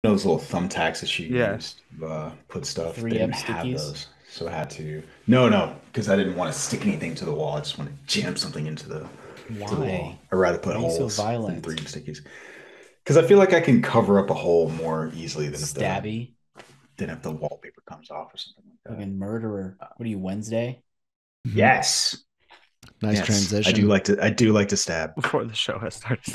those little thumbtacks that you Yeah. used put stuff. They 3M didn't have stickies. those, so I had to. No, because I didn't want to stick anything to the wall. I just want to jam something into the wall. Why? I'd rather put Why are you so holes than violent? 3M stickies. Because I feel like I can cover up a hole more easily than Stabby. if the wallpaper comes off or something like that. Fucking murderer. What are you, Wednesday? Yes. Nice transition. I do like to stab. Before the show has started.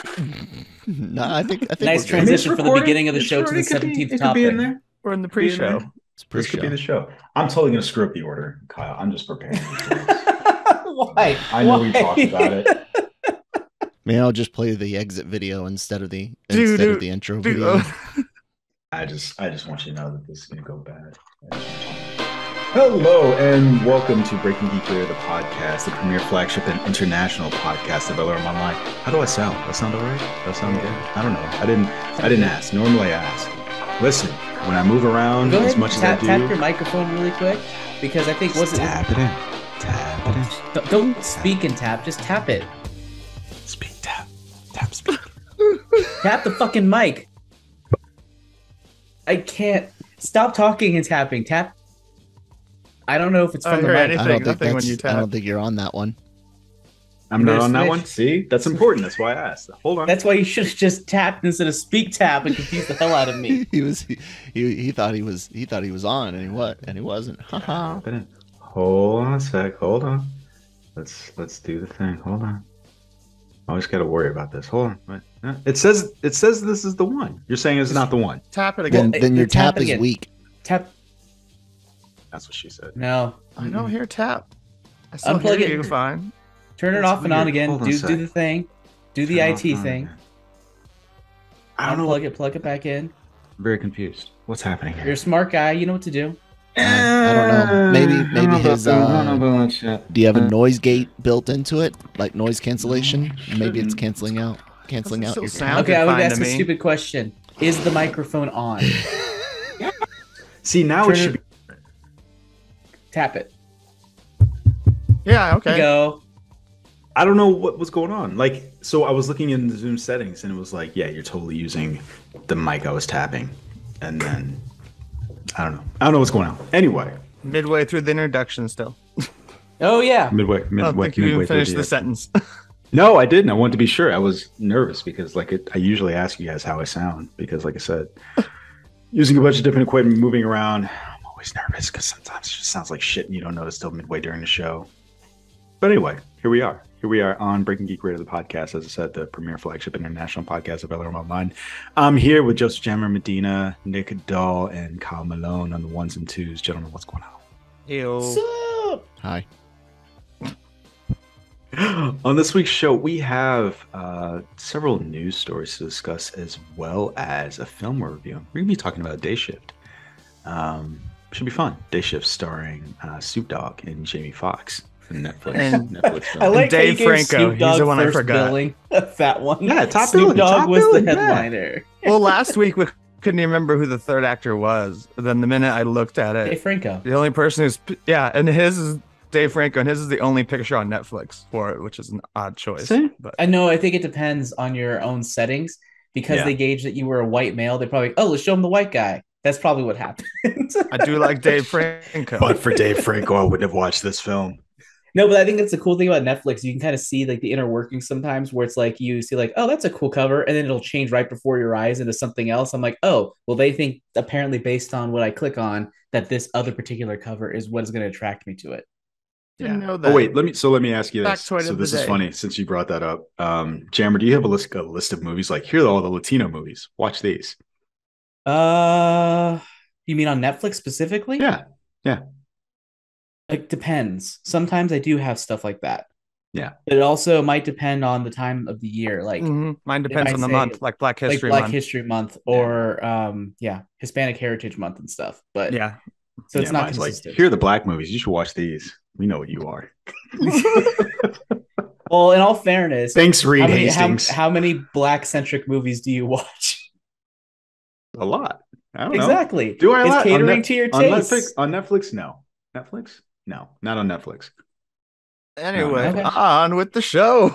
No, I think Nice we're good. transition from the beginning of the show to the 17th topic. In there. We're in the pre-show. It's This could be pre-show. the show. I'm totally gonna screw up the order, Kyle. I'm just preparing. Why? I know we talked about it. Maybe I'll just play the exit video instead of the intro video. I just want you to know that this is gonna go bad. Hello and welcome to Breaking Geek Radio, the podcast, the premier flagship and international podcast of LRM Online. How do I sound? Do I sound all right? Do I sound good? I don't know. I didn't ask. Normally I ask. Listen, when I move around Go as ahead much and as I do, tap your microphone really quick, because I think just tap it in. Tap it in. Don't speak and tap, just tap it. Speak, tap, speak. Tap the fucking mic. I can't stop talking and tapping. Tap. I don't know if it's from the mic. I don't think Nothing when you I don't think you're on that one. I'm not on that one. See, that's important. That's why I asked. Hold on. That's why you should have just tapped instead of speak tap and confused the hell out of me. he thought he was on and he wasn't. Haha. Tap it in. Hold on a sec. Hold on. Let's do the thing. Hold on. I always got to worry about this. Hold on. Wait. It says this is the one. You're saying it's not the one. Tap it again. Then your Tap tap it is again. weak. Tap. That's what she said. No. I don't hear tap. I still Unplug hear it. you fine. Turn it That's off and on weird. again. Hold on a Do sec. the thing. Do the Turn IT off on thing. again. I don't know. Unplug it. Plug it back in. I'm very confused. What's happening here? You're a smart guy. You know what to do. I don't know. Maybe his. I don't know about that shit. Do you have a noise gate built into it, like noise cancellation? Maybe it's canceling out Doesn't your still tap. sound Okay, I would fine ask to a me. stupid question. Is the microphone on? See, now Turn it should be. Tap it. Yeah, okay. Go. I don't know what was going on. Like, so I was looking in the Zoom settings and it was like, yeah, you're totally using the mic I was tapping. And then, I don't know what's going on. Anyway. Midway through the introduction still. Oh, yeah. Midway I don't think you even finished the sentence. No, I didn't. I wanted to be sure. I was nervous because, I usually ask you guys how I sound because, like I said, using a bunch of different equipment, moving around, I'm always nervous because sometimes it just sounds like shit and you don't notice till midway during the show. But anyway, here we are. Here we are on Breaking Geek Radio, the podcast, as I said, the premier flagship international podcast of LRM Online. I'm here with Joseph Jammer Medina, Nick Dahl, and Kyle Malone on the ones and twos. Gentlemen, what's going on? Ew. Sup? Hi. On this week's show, we have several news stories to discuss, as well as a film we're reviewing. We're going to be talking about Day Shift. Should be fun. Day Shift starring Snoop Dogg and Jamie Foxx. Netflix I film. like Dave how you gave Franco, Snoop he's Dogg the one I first forgot. billing. That one. Yeah, top Snoop billing, Dogg top was billing, the yeah. headliner. Well, last week we couldn't even remember who the third actor was. Then the minute I looked at it, Dave Franco. the only person who's and his is Dave Franco, and his is the only picture on Netflix for it, which is an odd choice. See? But I know. I think it depends on your own settings because Yeah. they gauge that you were a white male. They probably, let's show him the white guy. That's probably what happened. I do like Dave Franco. But for Dave Franco, I wouldn't have watched this film. No, but I think that's the cool thing about Netflix. You can kind of see like the inner workings sometimes where it's like you see like, oh, that's a cool cover. And then it'll change right before your eyes into something else. I'm like, oh, well, they think apparently based on what I click on that this other particular cover is what is going to attract me to it. Didn't know that. Oh wait, let me ask you this. Factoid So of the this is day. funny since you brought that up. Jammer, do you have a list of movies like here are all the Latino movies? Watch these. You mean on Netflix specifically? Yeah. It depends. Sometimes I do have stuff like that. Yeah. But it also might depend on the time of the year. Like Mhm. Mine depends I on the say, month, like Black like History Black Month. History Month or Hispanic Heritage Month and stuff. But Yeah. so it's Yeah, not mine's like, consistent. here are the black movies. You should watch these. We know what you are. Well, in all fairness, Thanks, Reed how many, Hastings. how many black centric movies do you watch? A lot. I don't know. Exactly. Do I a It's lot? catering to your on tastes. Netflix? On Netflix? No. Netflix? No, not on Netflix. Anyway, Okay. on with the show.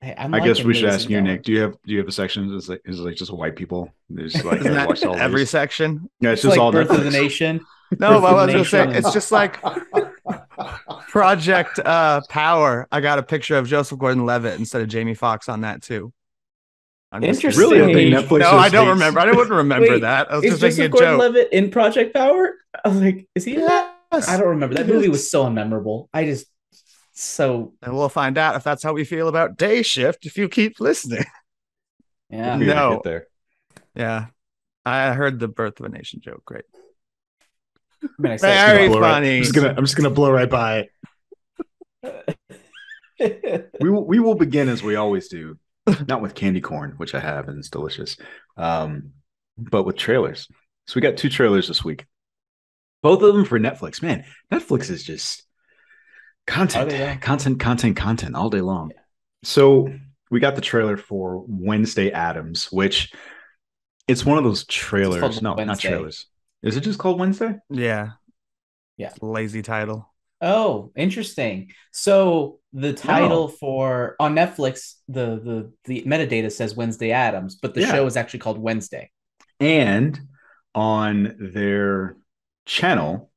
Hey, I'm I guess liking we should where this ask is you, going. Nick. Do you have a section? Is it like just white people? There's like Isn't that watch all every these. section? Yeah, It's just like all Birth of the Netflix. Nation. No, Birth but of I the was gonna say Nation it's just like Project Power. I got a picture of Joseph Gordon-Levitt instead of Jamie Foxx on that too. I'm just kidding. Interesting. Really, I think Netflix. No, just I don't hates- remember. I wouldn't remember Wait, that. I was is just making a Joseph joke. Gordon-Levitt in Project Power? I was like, is he in that? Yes. I don't remember. That movie was so unmemorable. I just so And we'll find out if that's how we feel about Day Shift if you keep listening. yeah. We're gonna No. get there. Yeah. I heard the Birth of a Nation joke. Great. I mean, I said Very Blow right- funny. I'm just gonna blow right by it. We will begin as we always do, not with candy corn, which I have and it's delicious, but with trailers. So we got 2 trailers this week, both of them for Netflix. Man, Netflix is just content all day long. So we got the trailer for Wednesday Addams, which it's one of those trailers. called No, not Wednesday. trailers. Is it just called Wednesday? Yeah. Yeah. Lazy title. Oh, interesting. So the title for on Netflix, the metadata says Wednesday Addams, but the show is actually called Wednesday. And on their channel,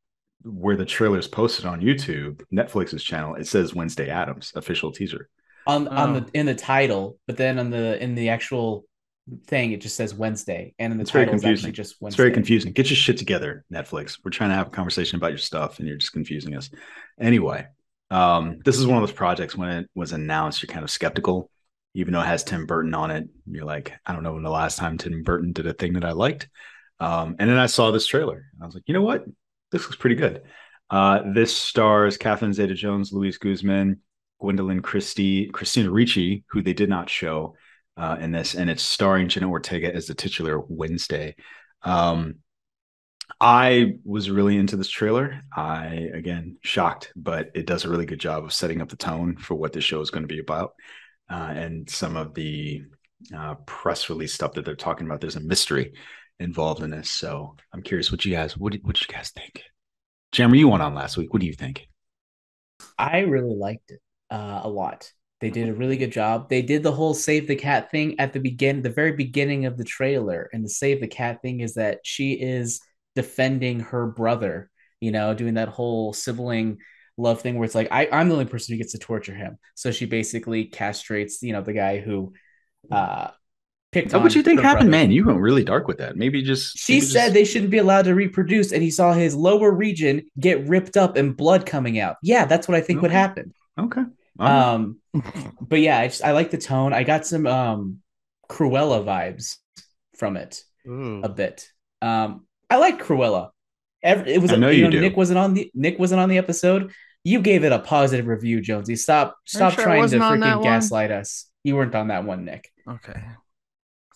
where the trailer is posted on YouTube, Netflix's channel, it says Wednesday Addams official teaser. In the title, but then in the actual thing, it just says Wednesday, and in the It's very title is confusing. actually just It's Wednesday. very confusing. Get your shit together, Netflix. We're trying to have a conversation about your stuff, and you're just confusing us. Anyway, this is one of those projects when it was announced, you're kind of skeptical, even though it has Tim Burton on it. You're like, I don't know when the last time Tim Burton did a thing that I liked. And then I saw this trailer, and I was like, you know what? This looks pretty good. This stars Catherine Zeta-Jones, Luis Guzman, Gwendolyn Christie, Christina Ricci, who they did not show in this, and it's starring Jenna Ortega as the titular Wednesday. I was really into this trailer. Again, shocked, but it does a really good job of setting up the tone for what this show is going to be about. And some of the press release stuff that they're talking about, there's a mystery involved in this. So I'm curious what you guys think. Jammer, you went on last week. What do you think? I really liked it a lot. They did a really good job. They did the whole save the cat thing at the very beginning of the trailer. And the save the cat thing is that she is defending her brother, doing that whole sibling love thing where it's like, I'm the only person who gets to torture him. So she basically castrates, the guy who picked on what you think her happened, brother. man? You went really dark with that. She said they shouldn't be allowed to reproduce, and he saw his lower region get ripped up and blood coming out. Yeah, that's what I think would happen. Okay. But yeah, I like the tone. I got some Cruella vibes from it a bit. I like Cruella. It was I know you do. Nick wasn't on the episode. You gave it a positive review, Jonesy. Stop trying to freaking gaslight us. You weren't on that one, Nick. Okay.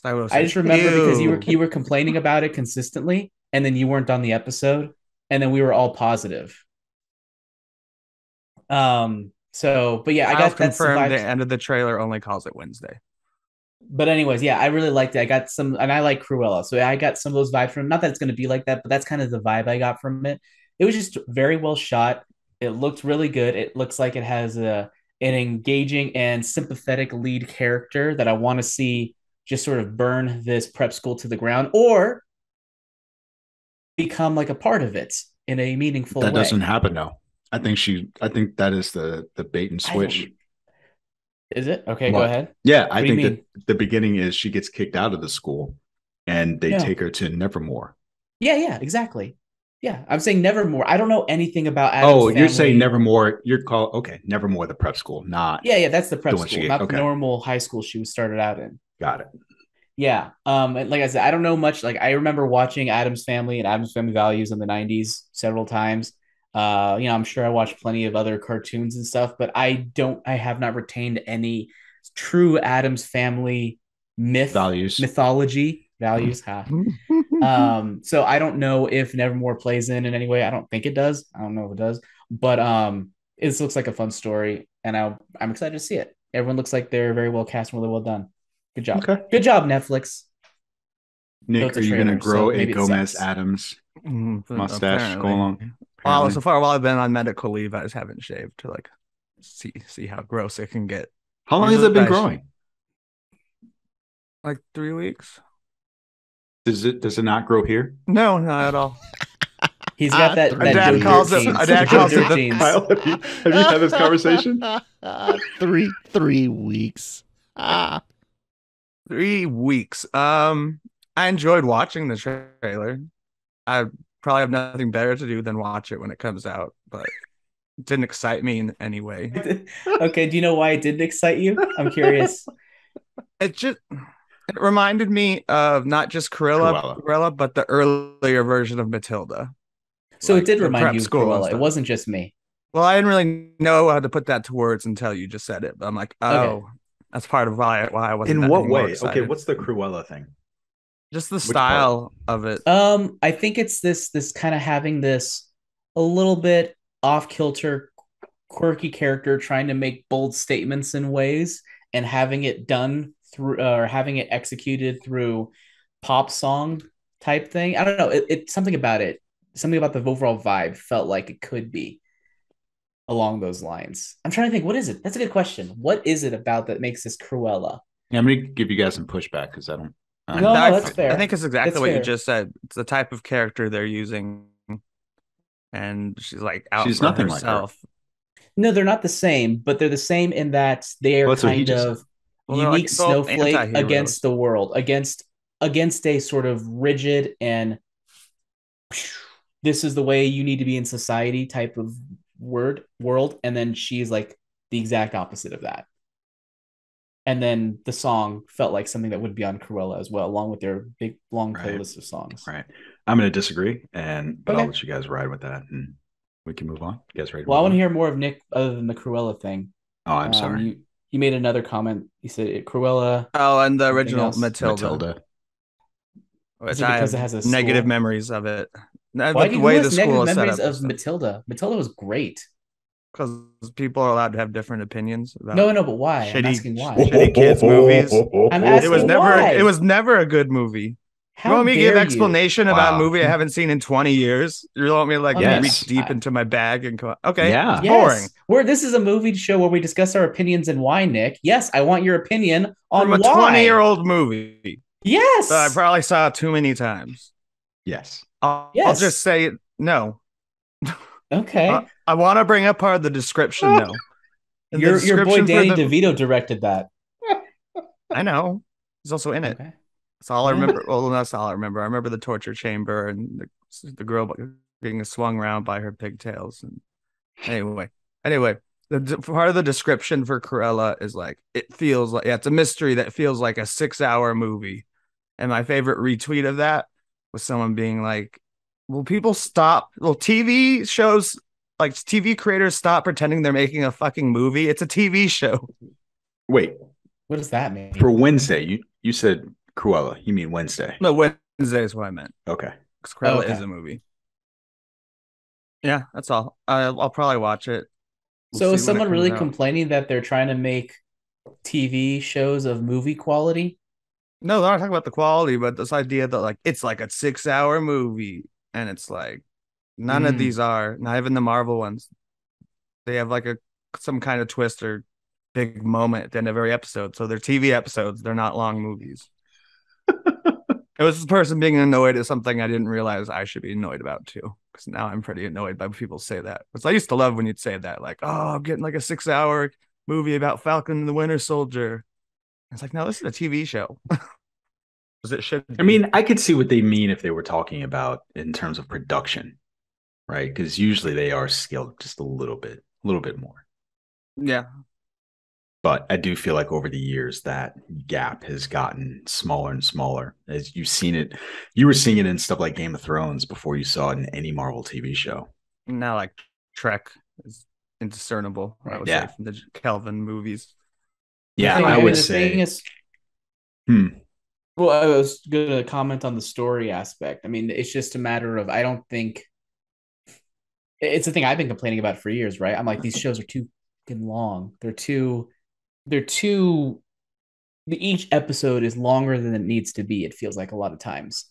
I just remember because you were complaining about it consistently, and then you weren't on the episode, and then we were all positive. But yeah, I got confirmed the end of the trailer only calls it Wednesday. But anyways, yeah, I really liked it. I got some, and I like Cruella, so I got some of those vibes from. Not that it's going to be like that, but that's kind of the vibe I got from it. It was just very well shot. It looked really good. It looks like it has an engaging and sympathetic lead character that I want to see just sort of burn this prep school to the ground or become like a part of it in a meaningful way. That doesn't happen now. I think that is the bait and switch. Is it? Okay, go ahead. Yeah, I think that the beginning is she gets kicked out of the school and they take her to Nevermore. Yeah, exactly. Yeah, I'm saying Nevermore. I don't know anything about Adam's family. You're saying Nevermore. Nevermore, the prep school, not. Yeah, that's the prep school, not the normal high school she was started out in. Got it. Yeah. And like I said, I don't know much. Like I remember watching Addams Family and Addams Family Values in the 90s several times. I'm sure I watched plenty of other cartoons and stuff, but I have not retained any true Addams Family mythology values. So I don't know if Nevermore plays in any way. I don't think it does. I don't know if it does, but it looks like a fun story, and I'm excited to see it. Everyone looks like they're very well cast and really well done. Good job. Okay. Good job, Netflix. Nick, are you going to grow a Gomez Addams mustache? Go along. So far, while I've been on medical leave, I just haven't shaved to see how gross it can get. How long has it been growing? Like 3 weeks. Does it not grow here? No, not at all. He's got that. My dad calls it. My dad calls it the jeans. Kyle, have you had this conversation? 3 weeks. 3 weeks. I enjoyed watching the trailer. I probably have nothing better to do than watch it when it comes out, but it didn't excite me in any way. Okay, do you know why it didn't excite you? I'm curious. It reminded me of not just Cruella, but the earlier version of Matilda. So it did remind you of school Cruella. It wasn't just me. Well, I didn't really know how to put that to words until you just said it. But I'm like, oh, Okay. That's part of why I wasn't. In what way? Excited. Okay, what's the Cruella thing? Just the style of it. I think it's this kind of having this a little bit off kilter, quirky character trying to make bold statements in ways and having it done through or having it executed through pop song type thing. I don't know. It's something about it. Something about the overall vibe felt like it could be along those lines. I'm trying to think. What is it? That's a good question. What is it about that makes this Cruella? Yeah, I'm gonna give you guys some pushback because I don't. No, that's fair. I think it's exactly That's what fair. you just said. It's the type of character they're using, and she's like out She's for nothing herself. like her. No, they're not the same, but they're the same in that they are Well, that's what he kind just of Well, they're unique like both snowflake anti-heroes. against the world, against a sort of rigid and this is the way you need to be in society type of world, and then she's like the exact opposite of that. And then the song felt like something that would be on Cruella as well, along with their big long playlist of songs. Right. I'm going to disagree, but Okay. I'll let you guys ride with that, and we can move on. You guys ready? Well, I want to hear more of Nick other than the Cruella thing. Oh, I'm sorry. You made another comment. You said Cruella. Oh, and the Something original else? Matilda. Is Which it I because have it has a negative school? memories of it. Why do The you way have the school negative is set memories up of Matilda? Matilda was great. because people are allowed to have different opinions about No, but why? I'm shitty- asking why. shitty kids movies. I'm It was asking never. why? It was never a good movie. How You want me to dare give explanation about a Wow. movie I haven't seen in 20 years? You want me to like Yes. reach deep into my bag and go, okay, Yeah. it's boring. Yes. This is a movie show where we discuss our opinions and why, Nick. Yes, I want your opinion on From a why. 20-year-old movie Yes. that I probably saw too many times. Yes. I'll Yes. just say no. Okay. I want to bring up part of the description though. In the Your boy description for Danny the- DeVito directed that. I know. He's also in it. Okay. That's all I Yeah. remember. Well, that's all I remember. I remember the torture chamber and the girl being swung around by her pigtails. And anyway, part of the description for Cruella is like it feels like it's a mystery that feels like a 6-hour movie. And my favorite retweet of that was someone being like, "Will people stop? Will TV shows like TV creators stop pretending they're making a fucking movie? It's a TV show." Wait, What does that mean? for Wednesday, you said Cruella. You mean Wednesday? No, Wednesday is what I meant. Okay. Because Cruella Okay. is a movie. Yeah, that's all. I'll probably watch it. We'll So see is when it someone comes really out. complaining that they're trying to make TV shows of movie quality? No, they're not talking about the quality, but this idea that like it's like a 6-hour movie, and it's like none of these are, not even the Marvel ones. They have like some kind of twist or big moment at the end of every episode. So they're TV episodes. They're not long movies. It was this person being annoyed at something I didn't realize I should be annoyed about too. Because now I'm pretty annoyed by when people say that. Because I used to love when you'd say that, like, "Oh, I'm getting like a 6-hour movie about Falcon and the Winter Soldier." It's like, no, this is a TV show. Because it should. I mean, I could see what they mean if they were talking about in terms of production, right? Because usually they are scaled just a little bit more. Yeah. But I do feel like over the years that gap has gotten smaller and smaller. As you've seen it, you were seeing it in stuff like Game of Thrones before you saw it in any Marvel TV show. Now, like Trek is indiscernible, I would Yeah. say, from the Kelvin movies. Yeah, The thing- I mean, would the say. thing is, Hmm. well, I was going to comment on the story aspect. I mean, it's just a matter of, I don't think it's the thing I've been complaining about for years, right? I'm like, these shows are too fucking long. Each episode is longer than it needs to be. It feels like a lot of times.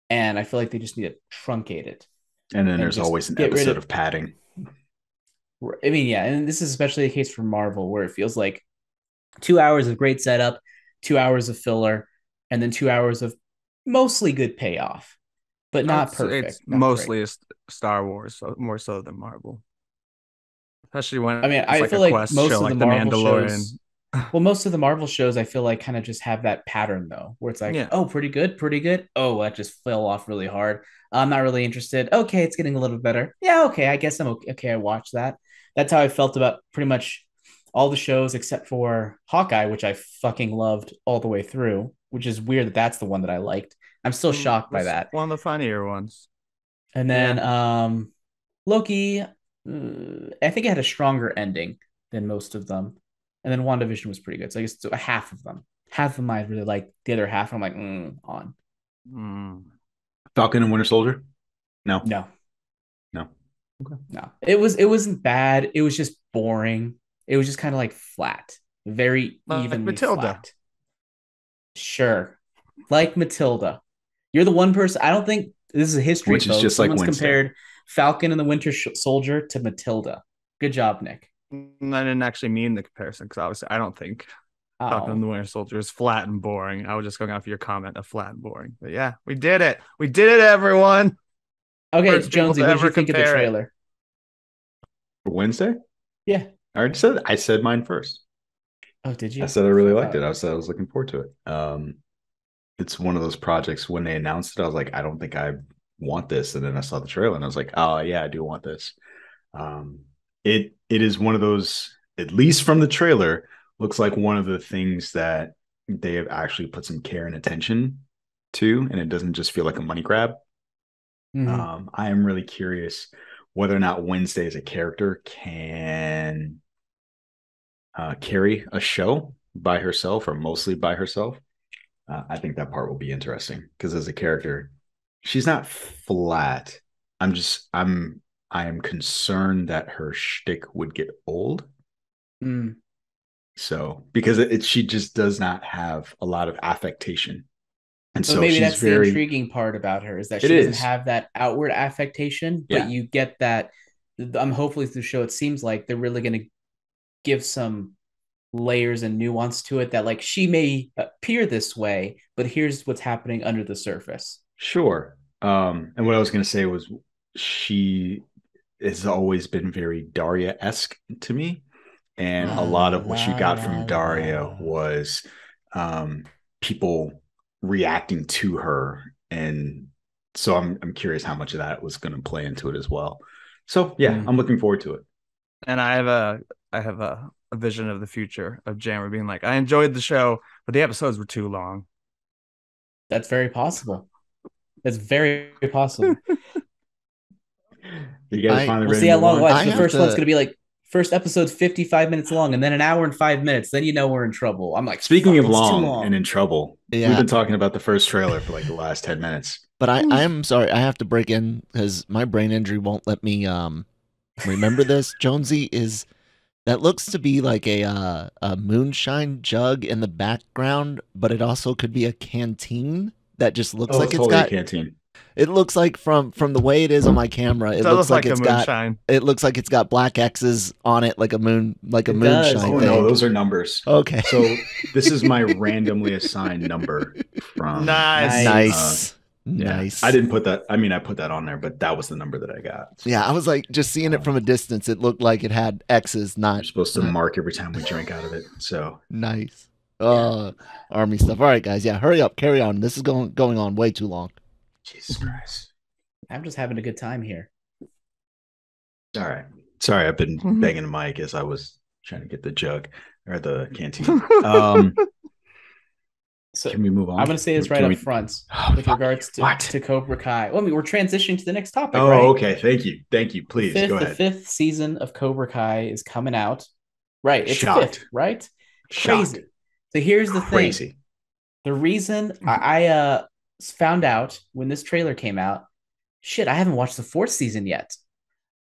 And I feel like they just need to truncate it. And then And there's just always an get rid episode of- of padding. I mean, yeah, and this is especially the case for Marvel, where it feels like 2 hours of great setup, 2 hours of filler, and then 2 hours of mostly good payoff, but not perfect. It's mostly a Star Wars, so more so than Marvel. Especially when I feel like most of the Marvel shows. Well, most of the Marvel shows, I feel like kind of just have that pattern though, where it's like, oh, pretty good. Oh, that just fell off really hard. I'm not really interested. Okay, it's getting a little bit better. Yeah, okay, I guess I'm okay. Okay, I watched that. That's how I felt about pretty much all the shows except for Hawkeye, which I fucking loved all the way through, which is weird that that's the one that I liked. I'm still shocked by that. One of the funnier ones. And then Loki, I think it had a stronger ending than most of them. And then WandaVision was pretty good. So I guess a half of them. Half of them I really liked. The other half I'm like, on. Falcon and Winter Soldier? No. Okay. No. It wasn't bad. It was just boring. It was just kind of like flat. Very evenly Matilda. Flat. Sure. Like Matilda. You're the one person. I don't think this is a history. Which is just like Wednesday. Compared Falcon and the Winter Soldier to Matilda. Good job, Nick. I didn't actually mean the comparison because obviously I don't think Falcon and the Winter Soldier is flat and boring. I was just going off your comment of flat and boring. But yeah, we did it. We did it, everyone. Okay, Jonesy, what did you think of the trailer? For Wednesday? Yeah. I said mine first. Oh, did you? I said I really liked it. I said I was looking forward to it. It's one of those projects when they announced it, I was like, I don't think I want this. And then I saw the trailer and I was like, oh yeah, I do want this. It is one of those, at least from the trailer, looks like one of the things that they have actually put some care and attention to, and it doesn't just feel like a money grab. Mm-hmm. I am really curious whether or not Wednesday as a character can carry a show by herself or mostly by herself. I think that part will be interesting because as a character, she's not flat. I am concerned that her shtick would get old. So because she just does not have a lot of affectation. And so maybe that's the intriguing part about her is that she doesn't have that outward affectation, but you get that. Hopefully through the show, it seems like they're really going to give some layers and nuance to it that like she may appear this way, but here's what's happening under the surface. Sure. And what I was going to say was she has always been very Daria-esque to me. And a lot of what you got from Daria was people reacting to her. And so I'm curious how much of that was going to play into it as well. So yeah, I'm looking forward to it. And I have a vision of the future of Jammer being like, I enjoyed the show, but the episodes were too long. That's very possible. That's very possible. You guys finally we'll see how long. Watch. The first one's going to be like, first episode's 55 minutes long, and then an hour and 5 minutes. Then you know we're in trouble. I'm like, speaking of long and in trouble, we've been talking about the first trailer for like the last 10 minutes. But I'm sorry, I have to break in because my brain injury won't let me remember this. Jonesy that looks to be like a moonshine jug in the background, but it also could be a canteen that just looks like it's got a canteen. It looks like from the way it is on my camera, it looks like it's got it looks like it's got black X's on it like a moonshine thing. No, those are numbers. Okay. So this is my randomly assigned number from Nice. I didn't put that. I mean, I put that on there, but that was the number that I got. So, yeah, I was like, just seeing it from a distance, it looked like it had X's, not. You're supposed to mark every time we drink out of it. So nice. Army stuff. All right, guys. Yeah, hurry up, carry on. This is going on way too long. Jesus Christ. I'm just having a good time here. All right. Sorry, I've been banging the mic as I was trying to get the jug or the canteen. So can we move on? I'm going to say this right up front with regards to Cobra Kai. Well, I mean, we're transitioning to the next topic. Oh, right? Okay. Thank you. Please go ahead. The fifth season of Cobra Kai is coming out. Right. It's fifth, right? Shocked. Crazy. So here's the thing. The reason I found out when this trailer came out, shit, I haven't watched the fourth season yet.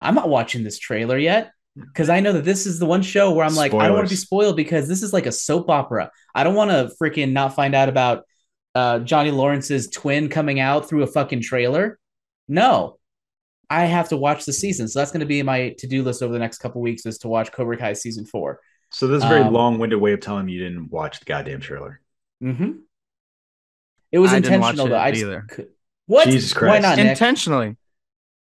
I'm not watching this trailer yet because I know that this is the one show where I'm like, I don't want to be spoiled because this is like a soap opera. I don't want to freaking not find out about Johnny Lawrence's twin coming out through a fucking trailer. No, I have to watch the season. So that's going to be my to-do list over the next couple of weeks is to watch Cobra Kai season 4. So this is a very long-winded way of telling me you didn't watch the goddamn trailer. Mm-hmm. It was intentional though. I just either. What? Jesus Christ. Why not, Nick? Intentionally.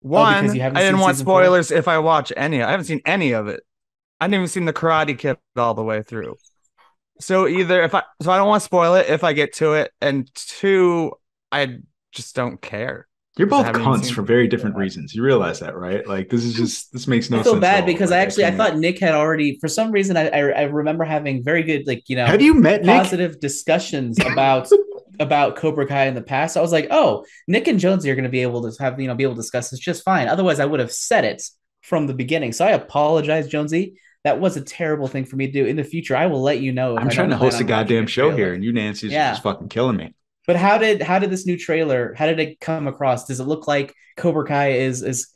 One, because you haven't I didn't seen want season 4? spoilers if I watch any. I haven't seen any of it. I didn't even seen the Karate Kid all the way through. So either I don't want to spoil it if I get to it, and 2, I just don't care. You're both cunts for very different reasons. You realize that, right? Like this makes no sense. I feel bad because like, I thought Nick had already, for some reason, I remember having very good, have you met positive Nick? discussions about Cobra Kai in the past. So I was like, oh, Nick and Jonesy are going to be able to be able to discuss this just fine. Otherwise, I would have said it from the beginning. So I apologize, Jonesy. That was a terrible thing for me to do. In the future, I will let you know. I'm trying to host a goddamn show here, and you, Nancy's just fucking killing me. But how did this new trailer, how did it come across? Does it look like Cobra Kai is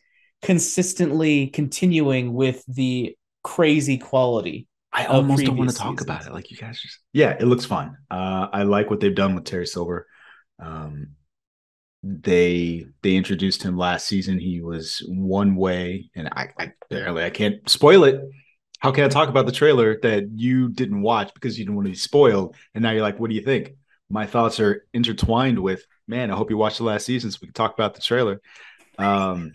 consistently continuing with the crazy quality? I almost don't want to talk about it. Like you guys just, yeah, it looks fun. I like what they've done with Terry Silver. They introduced him last season. He was one way, and I can't spoil it. How can I talk about the trailer that you didn't watch because you didn't want to be spoiled? And now you're like, what do you think? My thoughts are intertwined with, man, I hope you watched the last season so we can talk about the trailer. Apparently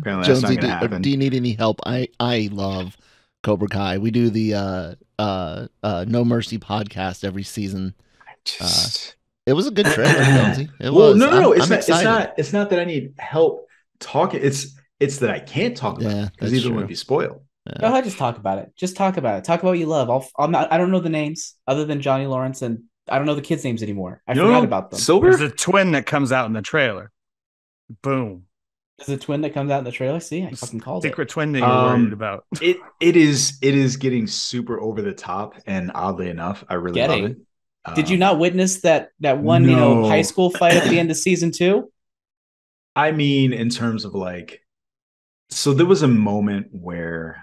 that's not going to happen. Do you need any help? I love Cobra Kai. We do the No Mercy podcast every season. It was a good trailer, Jonesy. No. It's not that I need help talking. It's that I can't talk about it because either would be spoiled. Yeah. Go ahead, just talk about it. Just talk about it. Talk about what you love. I don't know the names other than Johnny Lawrence, and I don't know the kids' names anymore. I forgot about them. Silver? There's a twin that comes out in the trailer. Boom. There's a twin that comes out in the trailer. See, I fucking called it. Secret twin that you're worried about. It is getting super over the top, and oddly enough, I really love it. Did you not witness that one high school fight at the end of season 2? I mean, in terms of so there was a moment where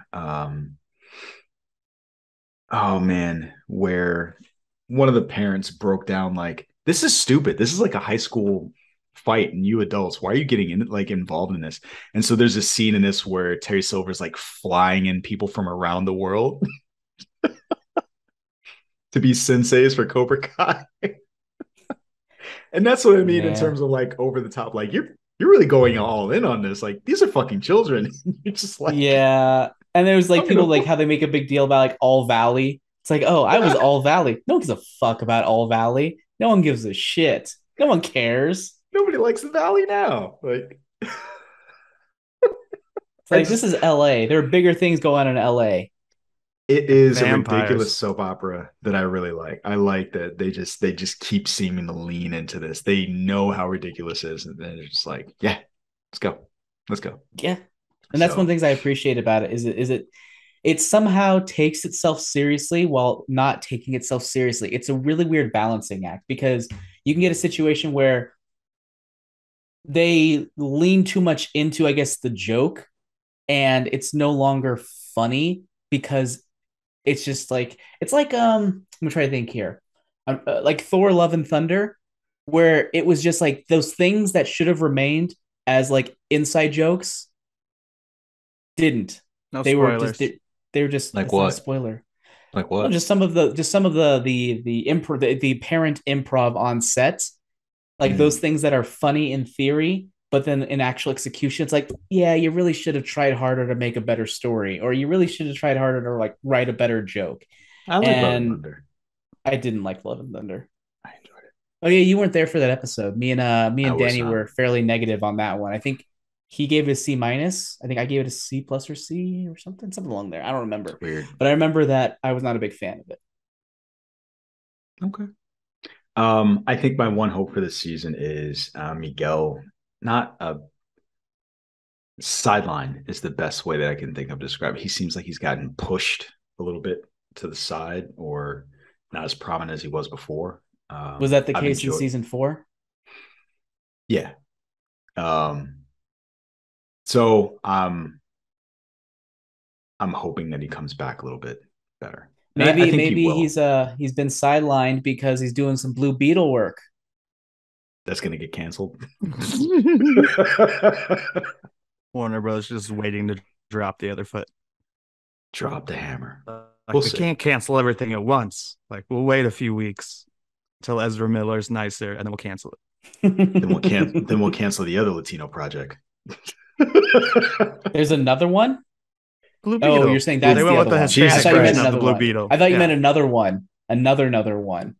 where one of the parents broke down this is stupid. This is like a high school fight, and you adults, why are you getting involved in this? And so there's a scene in this where Terry Silver's flying in people from around the world to be senseis for Cobra Kai. And that's what I mean in terms of over the top. You're really going all in on this. These are fucking children. You're just yeah. And there's people how they make a big deal about All Valley. It's oh, I was All Valley. No one gives a fuck about All Valley. No one gives a shit. No one cares. Nobody likes the Valley now. This is LA. There are bigger things going on in LA. It is a ridiculous soap opera that I really like. I like that they just keep seeming to lean into this. They know how ridiculous it is, and then they're just yeah, let's go. Yeah. And that's one of the things I appreciate about it is it somehow takes itself seriously while not taking itself seriously. It's a really weird balancing act because you can get a situation where they lean too much into, I guess, the joke, and it's no longer funny because it's just it's I'm gonna try to think here. Thor: Love and Thunder, where it was just those things that should have remained as inside jokes didn't. No they spoilers. They were just what? A spoiler. Like what? Just some of the parent improv on set. Those things that are funny in theory, but then in actual execution, it's yeah, you really should have tried harder to make a better story, or you really should have tried harder to write a better joke. I like Love and Thunder. I didn't like Love and Thunder. I enjoyed it. Oh yeah, you weren't there for that episode. Me and Danny not. were fairly negative on that one. I think he gave it a C-. I think I gave it a C+ or C or something along there. I don't remember. It's weird. But I remember that I was not a big fan of it. Okay. I think my one hope for this season is Miguel. Not a sideline is the best way that I can think of to describe it. He seems like he's gotten pushed a little bit to the side, or not as prominent as he was before. Was that the case in season 4? Yeah. So I'm hoping that he comes back a little bit better. Maybe he's been sidelined because he's doing some Blue Beetle work. That's gonna get canceled. Warner Bros. Just waiting to drop the other foot. Drop the hammer. We'll they see. can't cancel everything at once. Like, we'll wait a few weeks until Ezra Miller's nicer, and then we'll cancel it. Then we'll cancel the other Latino project. There's another one. Blue Beetle. Oh, you're saying that's they the went other with the one. Hispanic I thought you meant version of the another Blue one. Beetle. I thought you Yeah. meant another one, another one,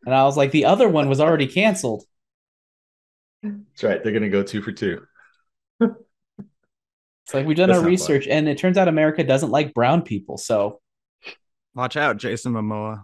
and I was like, the other one was already canceled. That's right. They're gonna go 2 for 2. It's like we've done That's our not research, and it turns out America doesn't like brown people. So Watch out, Jason Momoa.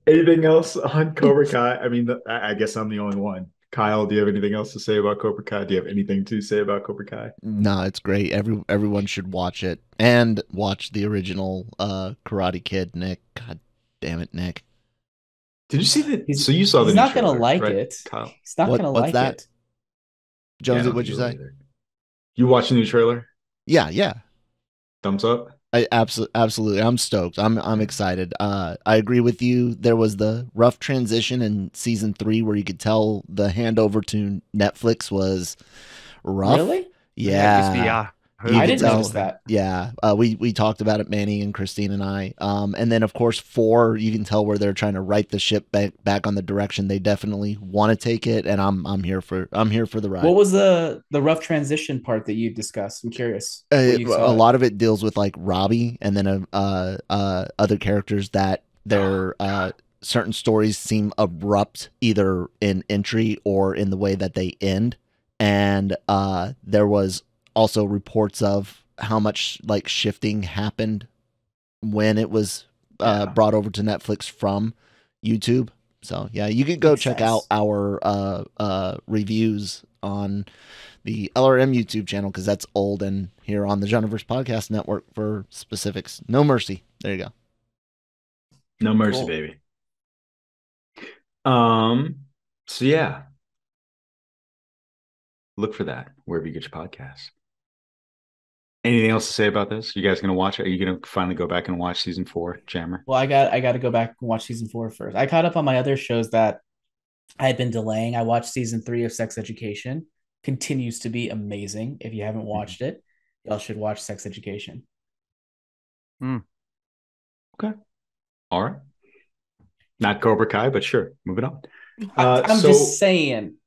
Anything else on Cobra Kai? I mean, I guess I'm the only one. Kyle, do you have anything else to say about Cobra Kai? Do you have anything to say about Cobra Kai? No, it's great. Everyone should watch it and watch the original Karate Kid. Nick, God damn it, Nick. Did you see that? So you saw the he's new not gonna trailer, like right, it. Kyle? He's not gonna What's like that? it. Jonesy, Yeah, I don't what'd you think say? will either. You watched the new trailer? Yeah. Thumbs up. I absolutely. I'm stoked. I'm excited. I agree with you. There was the rough transition in season 3 where you could tell the handover to Netflix was rough. Really? Yeah. You I could didn't tell. notice that. Yeah. We talked about it, Manny and Christine and I. And then of course 4, you can tell where they're trying to right the ship back on the direction they definitely want to take it, and I'm here for the ride. What was the rough transition part that you discussed? I'm curious. A lot of it deals with like Robbie, and then other characters that their certain stories seem abrupt either in entry or in the way that they end. And there was also reports of how much like shifting happened when it was brought over to Netflix from YouTube. So yeah, you could go check out our reviews on the LRM YouTube channel, because that's old, and here on the Genreverse Podcast Network for specifics. No mercy. There you go. No mercy, Cool. baby. So yeah, look for that wherever you get your podcasts. Anything else to say about this? You guys gonna watch it? Are you gonna finally go back and watch season 4, Jammer? Well, I got to go back and watch season 4 first. I caught up on my other shows that I had been delaying. I watched season 3 of Sex Education. Continues to be amazing. If you haven't watched it, y'all should watch Sex Education. Okay. All right. Not Cobra Kai, but sure. Moving on. I'm so just saying.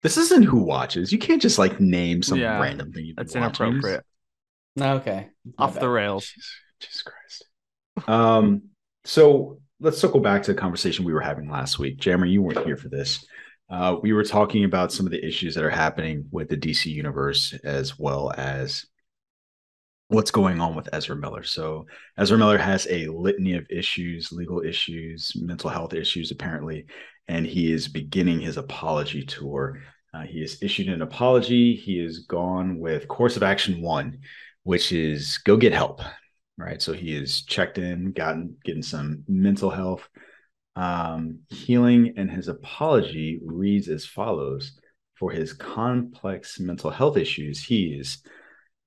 this isn't Who Watches. You can't just like name some Yeah, random thing you've been That's watching. inappropriate. Okay. My Off the bad. rails. Jesus Christ. So let's circle back to the conversation we were having last week. Jammer, you weren't here for this. We were talking about some of the issues that are happening with the DC universe, as well as what's going on with Ezra Miller. So Ezra Miller has a litany of issues, legal issues, mental health issues, apparently, and he is beginning his apology tour. He has issued an apology. He has gone with course of action 1, which is go get help. Right. So he has checked in, getting some mental health healing, and his apology reads as follows: for his complex mental health issues, he is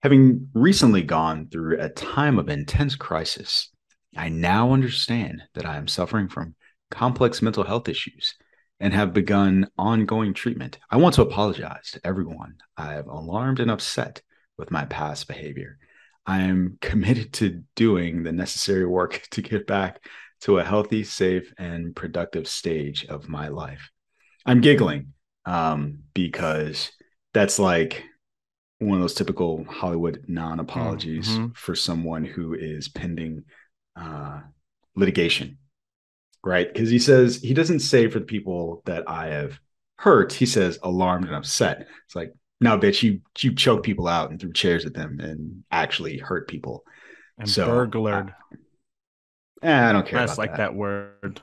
having recently gone through a time of intense crisis. I now understand that I am suffering from complex mental health issues and have begun ongoing treatment. I want to apologize to everyone I have alarmed and upset with my past behavior. I am committed to doing the necessary work to get back to a healthy, safe, and productive stage of my life. I'm giggling because that's like one of those typical Hollywood non-apologies for someone who is pending litigation, right? Because he says, he doesn't say for the people that I have hurt, he says alarmed and upset. It's like, no, bitch, you choke people out and threw chairs at them and actually hurt people. And burglared. I don't care That's about like that word.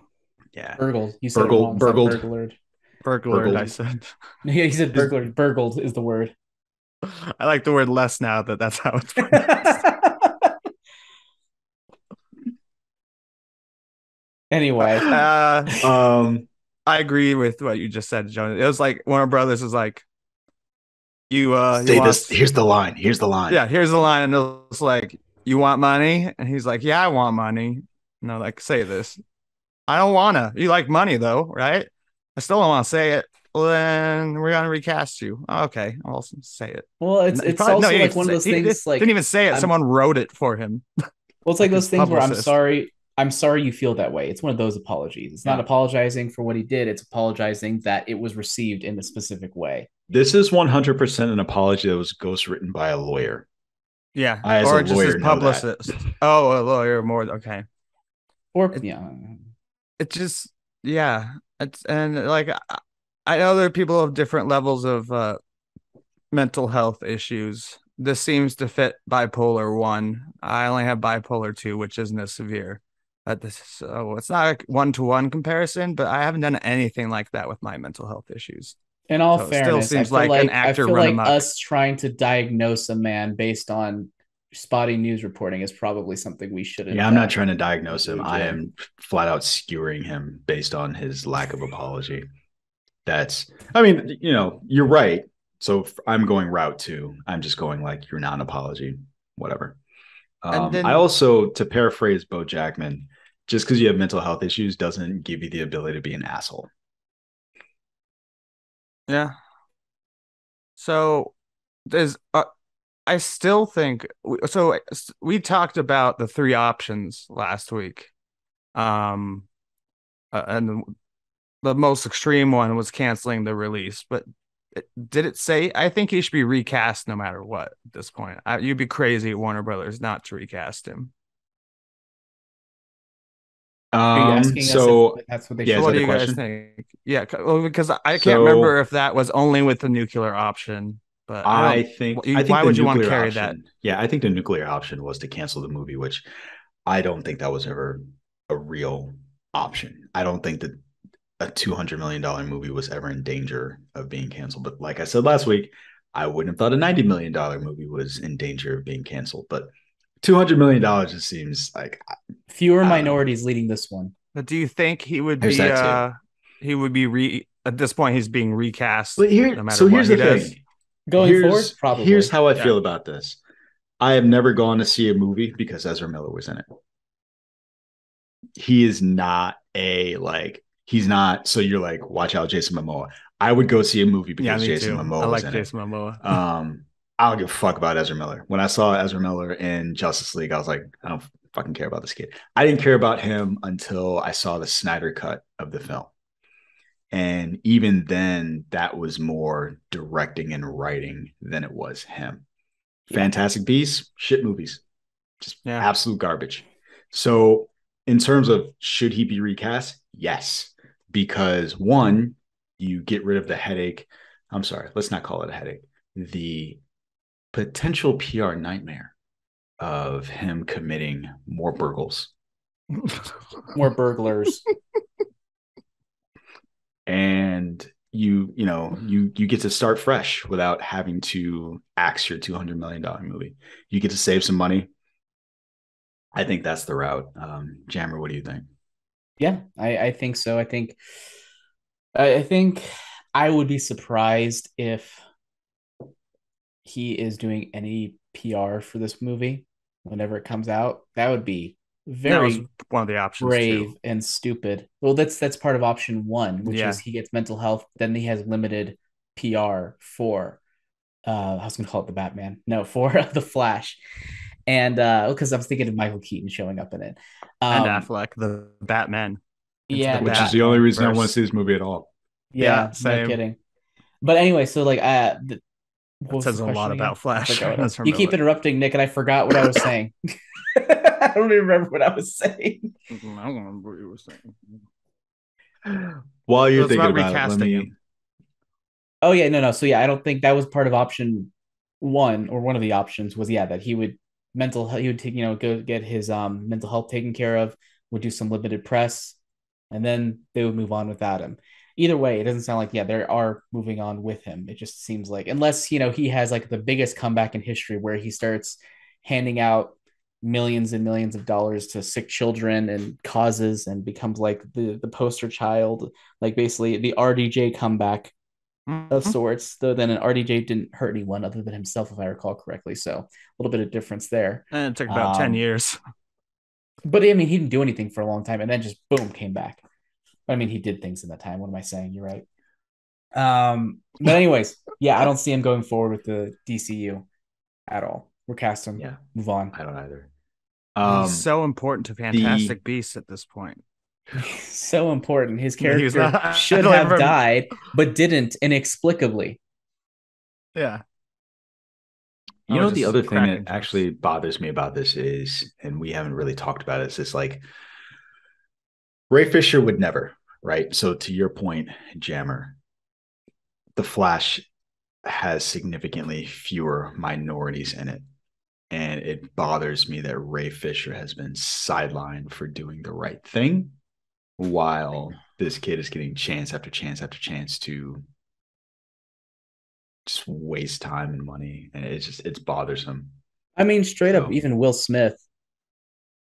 Yeah. Burgled. You said Burgled. burgled. Burglared, I said. Yeah, he said burgled. Burgled is the word. I like the word less now that's how it's Anyway. I agree with what you just said, Jonas. It was like Warner Brothers was like, you say this. Here's the line. Here's the line. Yeah, here's the line. And it was like, you want money? And he's like, yeah, I want money. And they're like, say this. I don't wanna. You like money though, right? I still don't want to say it. Well, then we're gonna recast you. Okay, I'll say it. Well, it's also like one of those things. Like didn't even say it. Someone wrote it for him. Well, it's like those things where I'm sorry you feel that way. It's one of those apologies. It's not apologizing for what he did. It's apologizing that it was received in a specific way. This is 100% an apology that was ghostwritten by a lawyer. Yeah, I, or just his publicist. Oh, a lawyer more. Okay. Or it just it's and like I know there are people of different levels of mental health issues. This seems to fit bipolar 1. I only have bipolar 2, which isn't as severe. So it's not a 1-to-1 comparison, but I haven't done anything like that with my mental health issues. In all fairness, still seems like an actor I feel run like amok. us trying to diagnose a man based on spotty news reporting is probably something we shouldn't. Yeah, I'm not trying to diagnose him. I am flat out skewering him based on his lack of apology. I mean, you're right. So I'm going route 2. I'm just going like your non-apology, whatever. I also, to paraphrase Bo Jackman, just because you have mental health issues doesn't give you the ability to be an asshole. Yeah. So I still think so. We talked about the 3 options last week, and the most extreme one was canceling the release. But did it say? I think he should be recast no matter what at this point. You'd be crazy at Warner Brothers not to recast him. So that's what they. What do you guys think? Yeah, well, because I can't remember if that was only with the nuclear option. But I think why would you want to carry that? Yeah, I think the nuclear option was to cancel the movie, which I don't think that was ever a real option. I don't think that a $200 million movie was ever in danger of being canceled. But like I said last week, I wouldn't have thought a $90 million movie was in danger of being canceled. But $200 million just seems like fewer minorities leading this one. But do you think he would be at this point he's being recast? But here's the thing. Going forward, probably. Here's how I feel about this. I have never gone to see a movie because Ezra Miller was in it. He is not he's not. So you're like, watch out, Jason Momoa. I would go see a movie because Jason Momoa was in it. I like Jason Momoa. I don't give a fuck about Ezra Miller. When I saw Ezra Miller in Justice League, I was like, I don't fucking care about this kid. I didn't care about him until I saw the Snyder cut of the film. And even then, that was more directing and writing than it was him. Fantastic Beasts, shit movies. Just absolute garbage. So in terms of should he be recast? Yes. Because 1, you get rid of the headache. I'm sorry, let's not call it a headache. The potential PR nightmare of him committing more burgles. More burglars. And you get to start fresh without having to axe your $200 million movie. You get to save some money. I think that's the route. Jammer, what do you think? Yeah, I think so. I think I would be surprised if he is doing any PR for this movie whenever it comes out. That would be very one of the options brave and stupid. Well, that's part of option 1, which is he gets mental health, then he has limited PR for I was gonna call it the Batman. No, for the Flash. And because I was thinking of Michael Keaton showing up in it. And Affleck, the Batman. Yeah. Which is the only reason I want to see this movie at all. Yeah, no kidding. But anyway, so like that says a lot about Flash. You keep interrupting, Nick, and I forgot what I was saying. I don't even remember what I was saying. I don't remember what you were saying. While you're thinking about recasting him. Oh yeah, no. So yeah, I don't think that was part of option 1, or one of the options was that he would take, go get his mental health taken care of, would do some limited press, and then they would move on without him. Either way, it doesn't sound like they are moving on with him. It just seems like, unless he has like the biggest comeback in history where he starts handing out millions and millions of dollars to sick children and causes and becomes like the poster child, like basically the RDJ comeback of sorts, though then an RDJ didn't hurt anyone other than himself, if I recall correctly. So a little bit of difference there. And it took about 10 years. But I mean, he didn't do anything for a long time, and then just boom, came back. I mean, he did things in that time. What am I saying? You're right. But anyways, yeah, I don't see him going forward with the DCU at all. We're cast him. Yeah. Move on. I don't either. He's so important to Fantastic Beasts at this point. So important. His He was character not- should I don't have remember- died, but didn't inexplicably. Yeah. You I know, was the just other thing cracking that jokes. actually bothers me about this is, and we haven't really talked about it, it's just like Ray Fisher would never, right? So to your point, Jammer, The Flash has significantly fewer minorities in it. And it bothers me that Ray Fisher has been sidelined for doing the right thing while this kid is getting chance after chance after chance to just waste time and money. And it's bothersome. I mean, straight up, So- even Will Smith,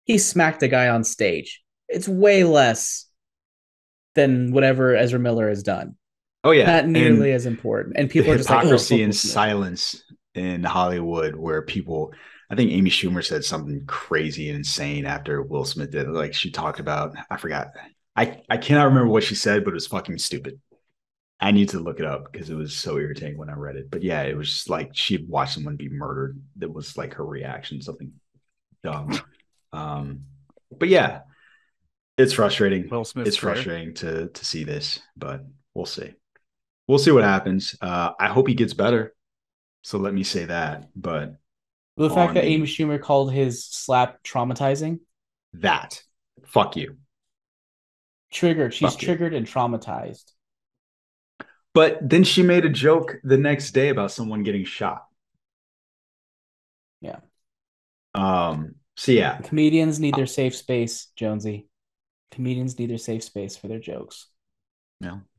he smacked a guy on stage. It's way less than whatever Ezra Miller has done. Oh, yeah. Not nearly And as important. And the people are just like, oh, hypocrisy fuck and Will Smith. silence in Hollywood where people, I think Amy Schumer said something crazy and insane after Will Smith did. Like she talked about, I forgot. I cannot remember what she said, but it was fucking stupid. I need to look it up because it was so irritating when I read it. But yeah, it was just like she had watched someone be murdered. That was like her reaction, something dumb. But yeah, it's frustrating. Will Smith's It's career. frustrating to see this, but we'll see. We'll see what happens. I hope he gets better. So let me say that. But The fact on that the- Amy Schumer called his slap traumatizing, that, fuck you. triggered. She's Fuck you. triggered and traumatized. But then she made a joke the next day about someone getting shot. Yeah. So yeah, Comedians need their safe space, Jonesy. Comedians need their safe space for their jokes.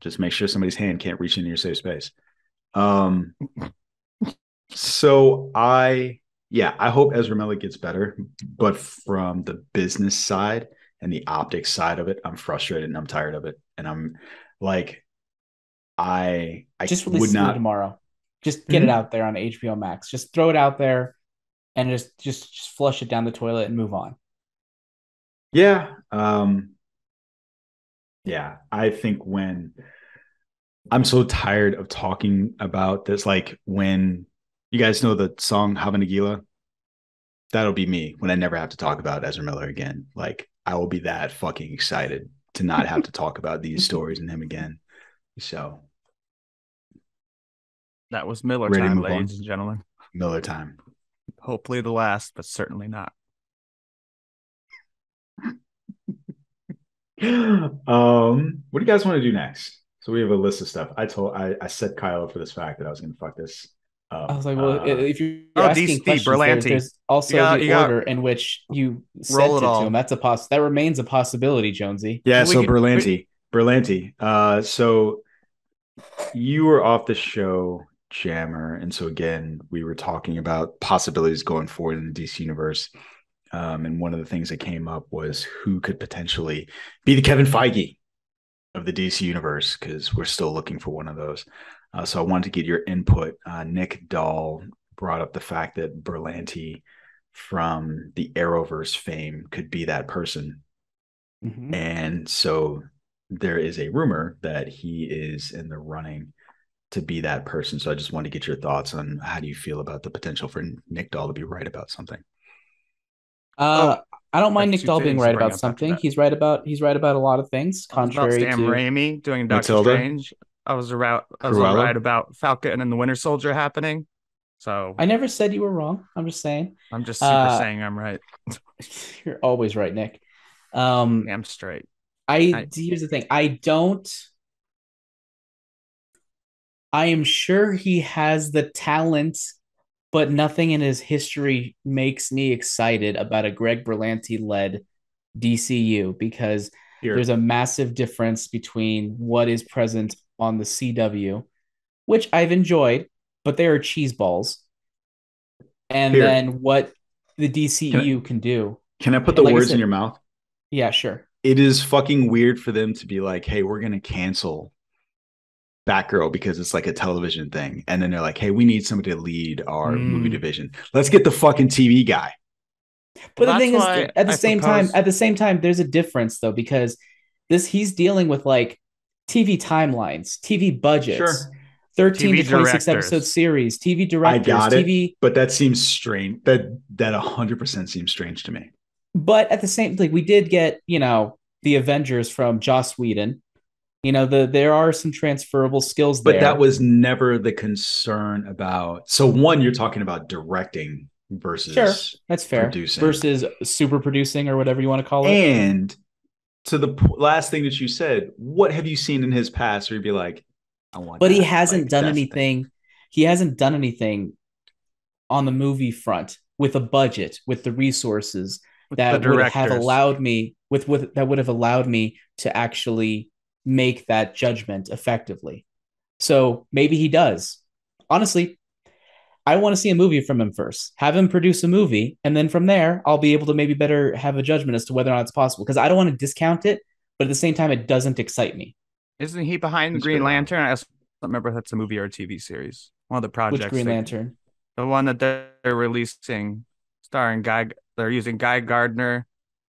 just make sure somebody's hand can't reach into your safe space. So I hope Ezra Miller gets better, but from the business side and the optics side of it, I'm frustrated and I'm tired of it. And I'm like, I Just would release it not. tomorrow. Just get it out there on HBO Max. Just throw it out there and just flush it down the toilet and move on. Yeah. Yeah. I think when I'm so tired of talking about this, like when you guys know the song Hava Nagila, that'll be me when I never have to talk about Ezra Miller again. Like I will be that fucking excited to not have to talk about these stories and him again. So That was Miller Ready to time, move on? ladies and gentlemen. Miller time. Hopefully the last, but certainly not. What do you guys want to do next? So we have a list of stuff. I set Kyle up for this fact that I was going to fuck this up. I was like, well, if you're Oh, asking DC, questions, Berlanti. there's also You got- order in which you sent Roll it it to all. him. That remains a possibility, Jonesy. Yeah, We so can- Berlanti. So you were off the show, Jammer, and so again, we were talking about possibilities going forward in the DC universe. And one of the things that came up was who could potentially be the Kevin Feige of the DC universe, because we're still looking for one of those. So I wanted to get your input. Nick Dahl brought up the fact that Berlanti from the Arrowverse fame could be that person. Mhm. And so there is a rumor that he is in the running to be that person. So I just want to get your thoughts on how do you feel about the potential for Nick Dahl to be right about something? I don't mind Like Nick Dahl two being things to right bring about up after something. that. He's right about a lot of things, I was about contrary Sam to Raimi doing Doctor Matilda? Strange. I was Cruella? right about Falcon and the Winter Soldier happening. So I never said you were wrong. I'm just saying. I'm just super saying I'm right. You're always right, Nick. Damn straight. Here's the thing. I am sure he has the talent, but nothing in his history makes me excited about a Greg Berlanti led DCU, because Here. there's a massive difference between what is present on the CW, which I've enjoyed, but they are cheese balls, and Here. then what the DCU can do. Can I put And the like I words in said- your mouth? Yeah, sure. It is fucking weird for them to be like, hey, we're going to cancel Batgirl because it's like a television thing. And then they're like, hey, we need somebody to lead our movie division. Let's get the fucking TV guy. But the that's thing is, why at the I same time, propose- there's a difference though, because he's dealing with like TV timelines, TV budgets, Sure. 13 TV to 26 episode directors. series, TV I directors, got it, TV. but that seems strange. That 100% seems strange to me. But at the same, like we did get, the Avengers from Joss Whedon. There are some transferable skills But there. that was never the concern about. So one, you're talking about directing versus sure, that's fair. producing. Versus super producing or whatever you want to call it. And to the last thing that you said, what have you seen in his past where you'd be like, I want But that. he hasn't Like, done that's the anything. He hasn't done anything on the movie front with a budget, with the resources With that the would have directors. allowed me that would have allowed me to actually make that judgment effectively. So maybe he does. Honestly, I want to see a movie from him first. Have him produce a movie, and then from there, I'll be able to maybe better have a judgment as to whether or not it's possible. Because I don't want to discount it, but at the same time, it doesn't excite me. Isn't he behind That's Green fair. Lantern? I also don't remember if that's a movie or a TV series. One of the projects. Which Green Lantern? The one that they're releasing, starring Guy. They're using Guy Gardner,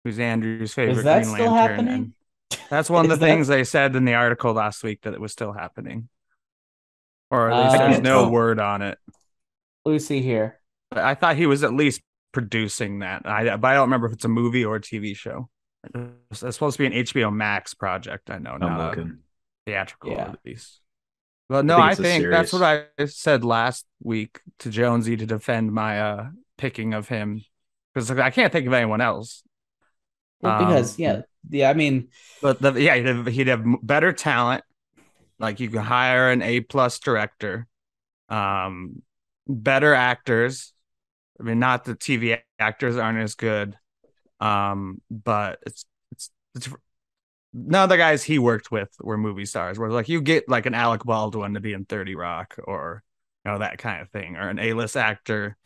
who's Andrew's favorite Is that Green still Lantern. happening? And that's one of the Is that- things they said in the article last week, that it was still happening. Or at least I there's can't no tell. word on it. Let me see here. But I thought he was at least producing that. But I don't remember if it's a movie or a TV show. It's supposed to be an HBO Max project. I know, I'm not a looking. theatrical Yeah. release. Well, no, think I it's a think that's series. what I said last week to Jonesy to defend my picking of him, because I can't think of anyone else. Well, because yeah. I mean, But he'd have better talent. Like, you can hire an A+ director, better actors. I mean, not the TV actors aren't as good, but it's none of the guys he worked with were movie stars. Where like you get like an Alec Baldwin to be in 30 Rock, or that kind of thing, or an A-list actor,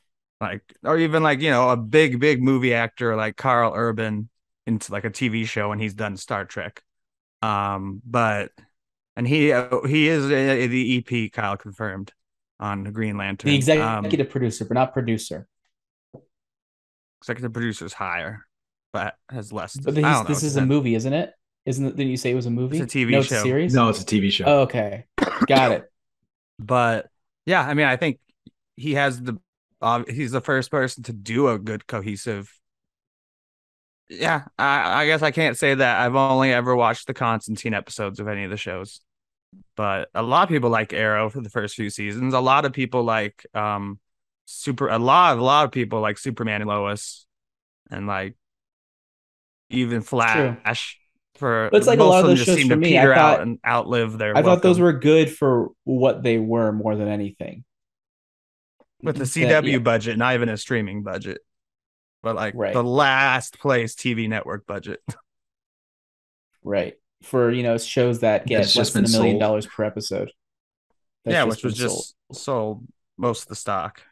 like, or even like a big movie actor like Carl Urban into like a TV show, and he's done Star Trek. But he is the EP. Kyle confirmed on Green Lantern. the executive producer, but not producer. Executive producer's higher, but has less. But I don't know, this is a depends. movie, isn't it? Isn't it? Did you say it was a movie? It's a TV no, It's show. a series. No, it's a TV show. Oh, okay, got it. But yeah, I mean, I think he has he's the first person to do a good cohesive. Yeah, I guess I can't say that I've only ever watched the Constantine episodes of any of the shows, but a lot of people like Arrow for the first few seasons. A lot of people like a lot of people like Superman and Lois, and like even Flash. For But it's like a most lot of them those just shows seem for to me, peter I thought- out and outlive their. I thought those welcome. were good for what they were more than anything. With the That- CW yeah. budget, not even a streaming budget, but like Right. the last place TV network budget. Right. For shows that get It's less just than been $1 million sold. per episode. Yeah, which been was just sold most of the stock.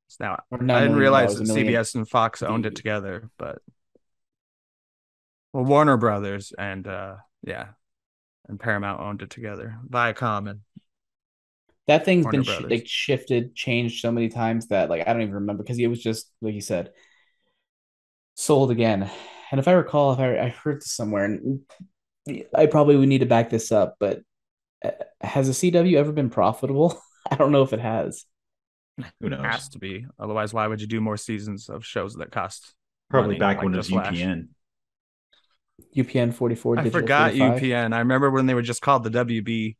So now Or not I didn't $1 million, realize that $1 million. CBS and Fox owned it DVD. together, but Warner Brothers and Paramount owned it together. Viacom and That thing's Warner been Brothers. shifted, changed so many times that like I don't even remember, because it was just like you said, sold again. And if I recall, if I heard this somewhere, and I probably would need to back this up, but has a CW ever been profitable? I don't know if it has. Who knows? has to be. Otherwise, why would you do more seasons of shows that cost Probably money, back like when it The was Flash? UPN. UPN 44. I Digital forgot 45. UPN. I remember when they were just called the WB.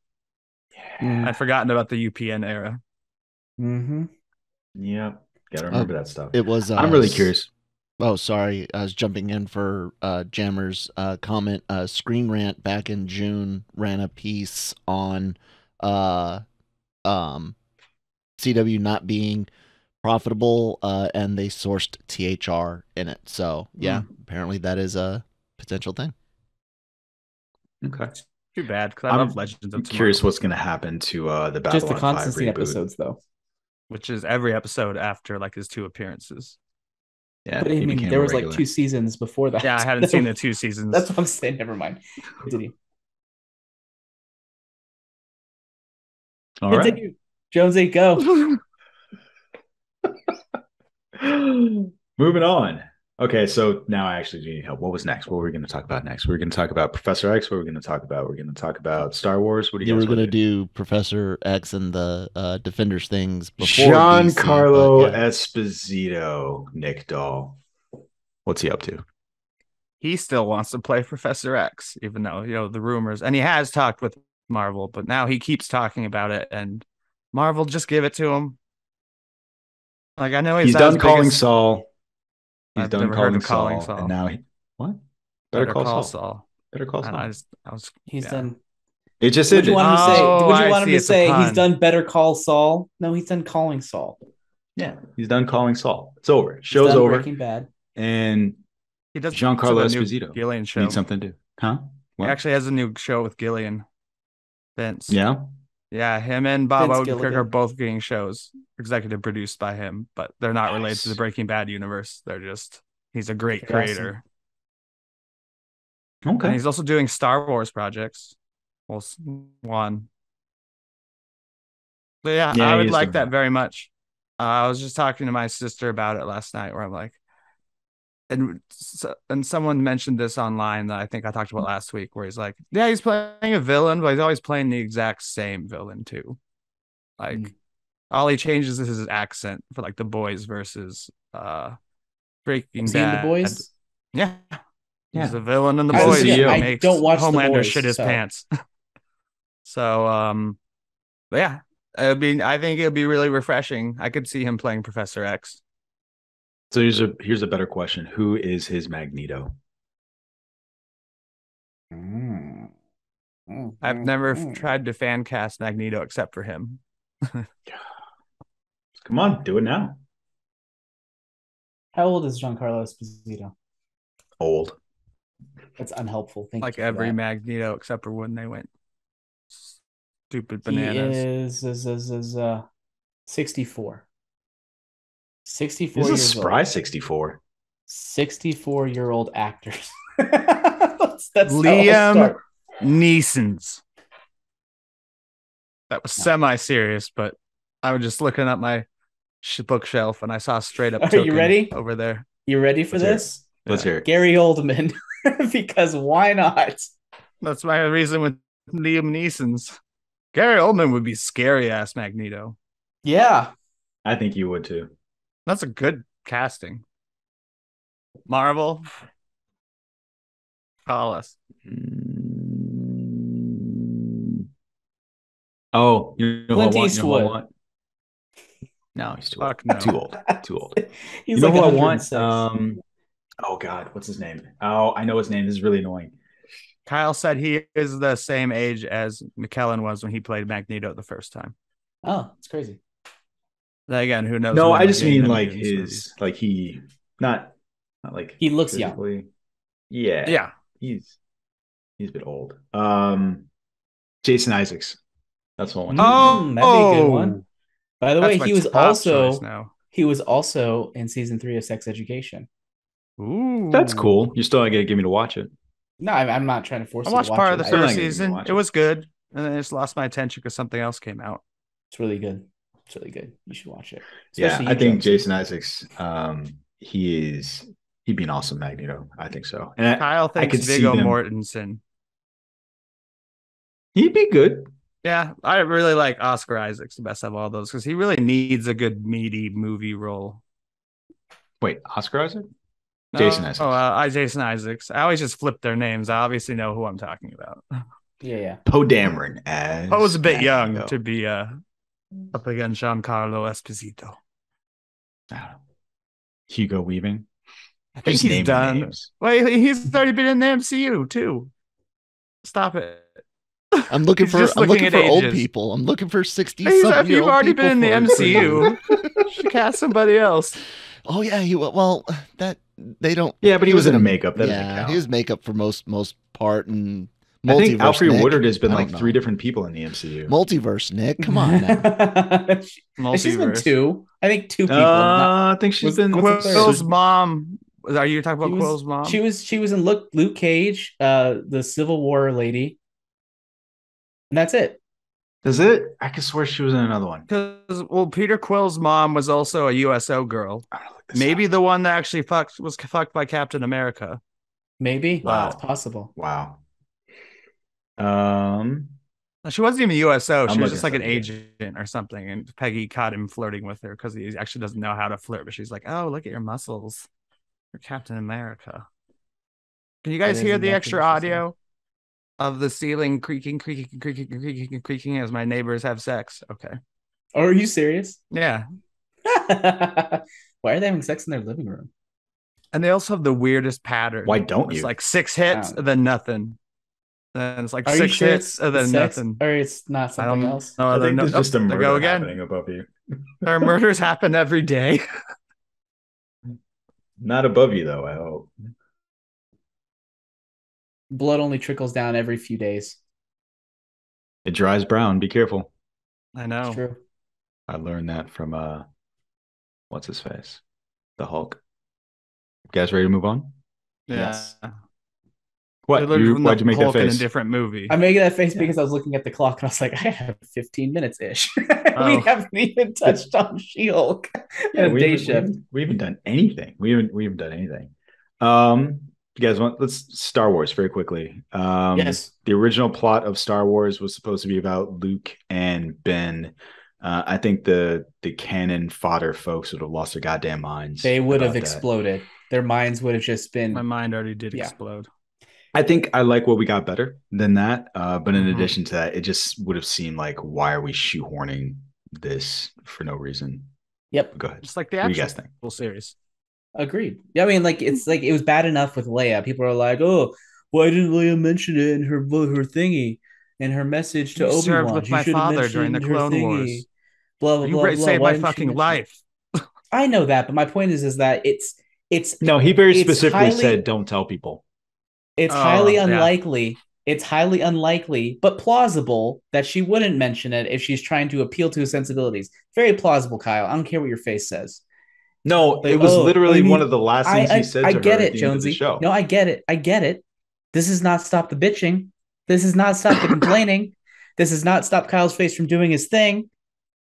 Mm. I'd forgotten about the UPN era. Mm-hmm. Yep. Gotta remember that stuff. It was. I'm really curious. Oh, sorry. I was jumping in for Jammer's comment. Screen Rant back in June ran a piece on CW not being profitable, and they sourced THR in it. So yeah, apparently that is a potential thing. Okay. Too bad, because I I'm love Legends of I'm Tomorrow, curious what's going to happen to the Babylon Just the 5 Constantine reboot. episodes, though. which is every episode after like his 2 appearances. Yeah, But I he mean, became there a was like regular. 2 seasons before that. Yeah, I hadn't seen the 2 seasons. That's what I'm saying. Never mind. Continue. All right. Continue. Jonesy, go. Moving on. Okay, so now I actually do need help. What was next? What were we going to talk about next? We were going to talk about Professor X. What were we going to talk about? We're going to talk about Star Wars. What do you You guys were going to want to do Professor X and the Defenders things before Giancarlo DC, but yeah. Esposito, Nick Doll. What's he up to? He still wants to play Professor X, even though, the rumors, and he has talked with Marvel, but now he keeps talking about it, and Marvel just give it to him. Like, I know He's done calling Saul. He's done calling Saul. And now what? Better call Saul. Better call Saul. He's done. It just Would you want him to say? Would you want him to it's a say pun. he's done Better Call Saul? No, he's done calling Saul. Yeah, he's done calling Saul. It's over. He's Show's done over. Breaking Bad. And He does Giancarlo have a new Esposito Gillian show. needs something to do. Huh? What? He actually has a new show with Gillian. Vince. Yeah. Yeah, him and Bob Vince Odenkirk Gilligan. are both getting shows executive produced by him, but they're not related to the Breaking Bad universe. He's a great creator. Okay. And he's also doing Star Wars projects. Well, one. But yeah, I would like that very much. I was just talking to my sister about it last night, where I'm like, and someone mentioned this online that I think I talked about last week, where he's like, yeah, he's playing a villain, but he's always playing the exact same villain too. Like, all he changes is his accent for like The Boys versus Breaking Bad. The Boys? Yeah. Yeah. He's a villain in The As a Boys. CEO. I don't watch The Homelander Boys, shit his so- pants. So, but yeah, I think it'd be really refreshing. I could see him playing Professor X. So here's a better question. Who is his Magneto? I've never tried to fan cast Magneto except for him. Come on, do it now. How old is Giancarlo Esposito? Old. That's unhelpful. Thank Like you for every that. Magneto except for when they went stupid He bananas. is 64. 64 He's a years spry old. 64. 64-year-old actors. that's how I'll Liam start. Neeson's. That was semi-serious, but I was just looking at my bookshelf and I saw straight up. Are you Token ready? over there? You ready for Let's hear it. this? Let's hear it. Gary Oldman. Because why not? That's my reason with Liam Neeson's. Gary Oldman would be scary ass Magneto. Yeah. I think you would too. That's a good casting. Marvel, call us. Oh, you know who I Clint want? You know who I Eastwood. want? No, he's too old. Fuck no. Too old. Too old. He's You know like who I want? 106. Oh God, what's his name? Oh, I know his name. This is really annoying. Kyle said he is the same age as McKellen was when he played Magneto the first time. Oh, it's crazy. Then again, who knows? No, when I just we're getting mean them like in these his, movies. like he, not like He looks young. physically. Yeah, Yeah. he's a bit old. Jason Isaacs. That's what I want. Oh, That'd be a good one. By the way, That's my he was top choice also in season 3 of Sex Education. Ooh, That's cool. You still gotta get me to watch it. No, I'm not trying to force I you to watched watch part it. of the I'm not first gonna even season. watch It it. was good, and then I just lost my attention because something else came out. It's really good. It's really good. You should watch it. Yeah, Especially I you, think Jonesy. Jason Isaacs. He'd be an awesome Magneto. I think so. And Kyle I thinks could see Viggo them. Mortensen. He'd be good. Yeah, I really like Oscar Isaac's the best of all those because he really needs a good meaty movie role. Wait, Oscar Isaac? No, Jason Isaacs. Jason Isaacs. I always just flip their names. I obviously know who I'm talking about. Yeah. Poe Dameron as I was a bit Magneto. young to be up against Giancarlo Esposito. I don't know. Hugo Weaving. I think Just he's name done. names. Wait, he's already been in the MCU too. Stop it. I'm looking He's for just looking at old ages. people. I'm looking for 60 If something year you've old already people been in the for- MCU, you should cast somebody else. Oh yeah, that they don't. Yeah, but he was in a makeup. That doesn't yeah, count. he was makeup for most part and I think Multiverse Alfred Nick. Woodard has been I like don't know. 3 different people in the MCU. Multiverse Nick. Come on now. She's been Multiverse. 2. I think 2 people. I think she's What's- been. what's the third? Quill's mom. Are you talking about Quill's mom? She was in Luke Cage, the Civil War lady. And that's it. Does it? I could swear she was in another one. Because Peter Quill's mom was also a USO girl. Maybe the one that actually was fucked by Captain America. Maybe. Wow. It's possible. Wow. She wasn't even a USO. She I'm was just like looking an something, agent or something. And Peggy caught him flirting with her because he actually doesn't know how to flirt. But she's like, "Oh, look at your muscles. You're Captain America." Can you guys hear the extra audio of the ceiling creaking as my neighbors have sex? Okay. Oh, are you serious? Yeah. Why are they having sex in their living room? And they also have the weirdest pattern. Why don't it's you? It's like 6 hits, and then nothing. Then it's like are 6 hits, and then sex, nothing. Or it's not something else? I think there's just a murder happening above you. There are murders happen every day. Not above you, though, I hope. Blood only trickles down every few days. It dries brown. Be careful. I know. It's true. I learned that from what's his face? The Hulk. You guys ready to move on? Yeah. Yes. What? Why'd you make that face? In a different movie. I'm making that face because I was looking at the clock and I was like, I have 15 minutes ish. We haven't even touched on She-Hulk. Day shift. We haven't done anything. We haven't done anything. You guys want? Let's Star Wars very quickly. Yes. The original plot of Star Wars was supposed to be about Luke and Ben. I think the canon fodder folks would have lost their goddamn minds. They would have exploded. Their minds would have just been. My mind already did explode. I think I like what we got better than that. But in addition to that, it just would have seemed like, why are we shoehorning this for no reason? Yep. Go ahead. Just like the actual series. Agreed. Yeah, I mean, like it's like it was bad enough with Leia. People are like, "Oh, why didn't Leia mention it in her thingy, in her message to Obi-Wan? Served with my father during the Clone Wars. Blah blah blah. You saved my fucking life. I know that, but my point is that it's no. He very specifically said, "Don't tell people." It's highly unlikely. Yeah. It's highly unlikely, but plausible that she wouldn't mention it if she's trying to appeal to his sensibilities. Very plausible, Kyle. I don't care what your face says. No, it was literally one of the last things he said to her at the end of the show. No, I get it. This does not stop the bitching. This does not stop the complaining. This does not stop Kyle's face from doing his thing.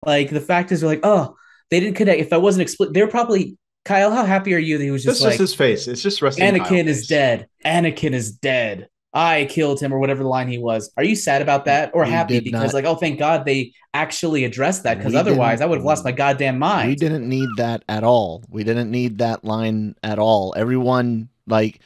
Like, the fact is, they're like, oh, they didn't connect. If I wasn't explicit, they're probably... Kyle, how happy are you that he was just like... That's just his face. It's just resting Anakin is dead. Anakin is dead. I killed him, or whatever the line he was. Are you sad about that, or happy because, like, oh, thank God they actually addressed that, because otherwise I would have lost my goddamn mind. We didn't need that at all. We didn't need that line at all. Everyone, like,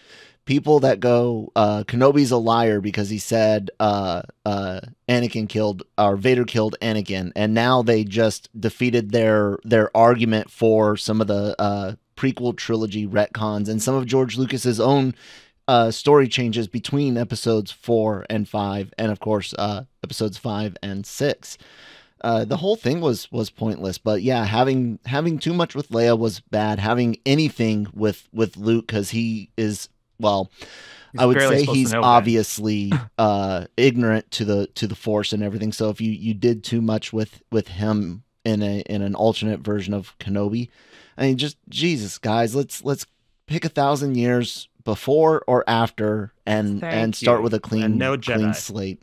people that go, Kenobi's a liar because he said Anakin killed, or Vader killed Anakin, and now they just defeated their argument for some of the prequel trilogy retcons and some of George Lucas's own story changes between episodes 4 and 5, and of course episodes 5 and 6. The whole thing was pointless. But yeah, having too much with Leia was bad. Having anything with Luke, because he is, well, I would say he's obviously ignorant to the Force and everything. So if you did too much with him in an alternate version of Kenobi, I mean, just Jesus, guys, let's pick 1,000 years before or after and start with a clean slate.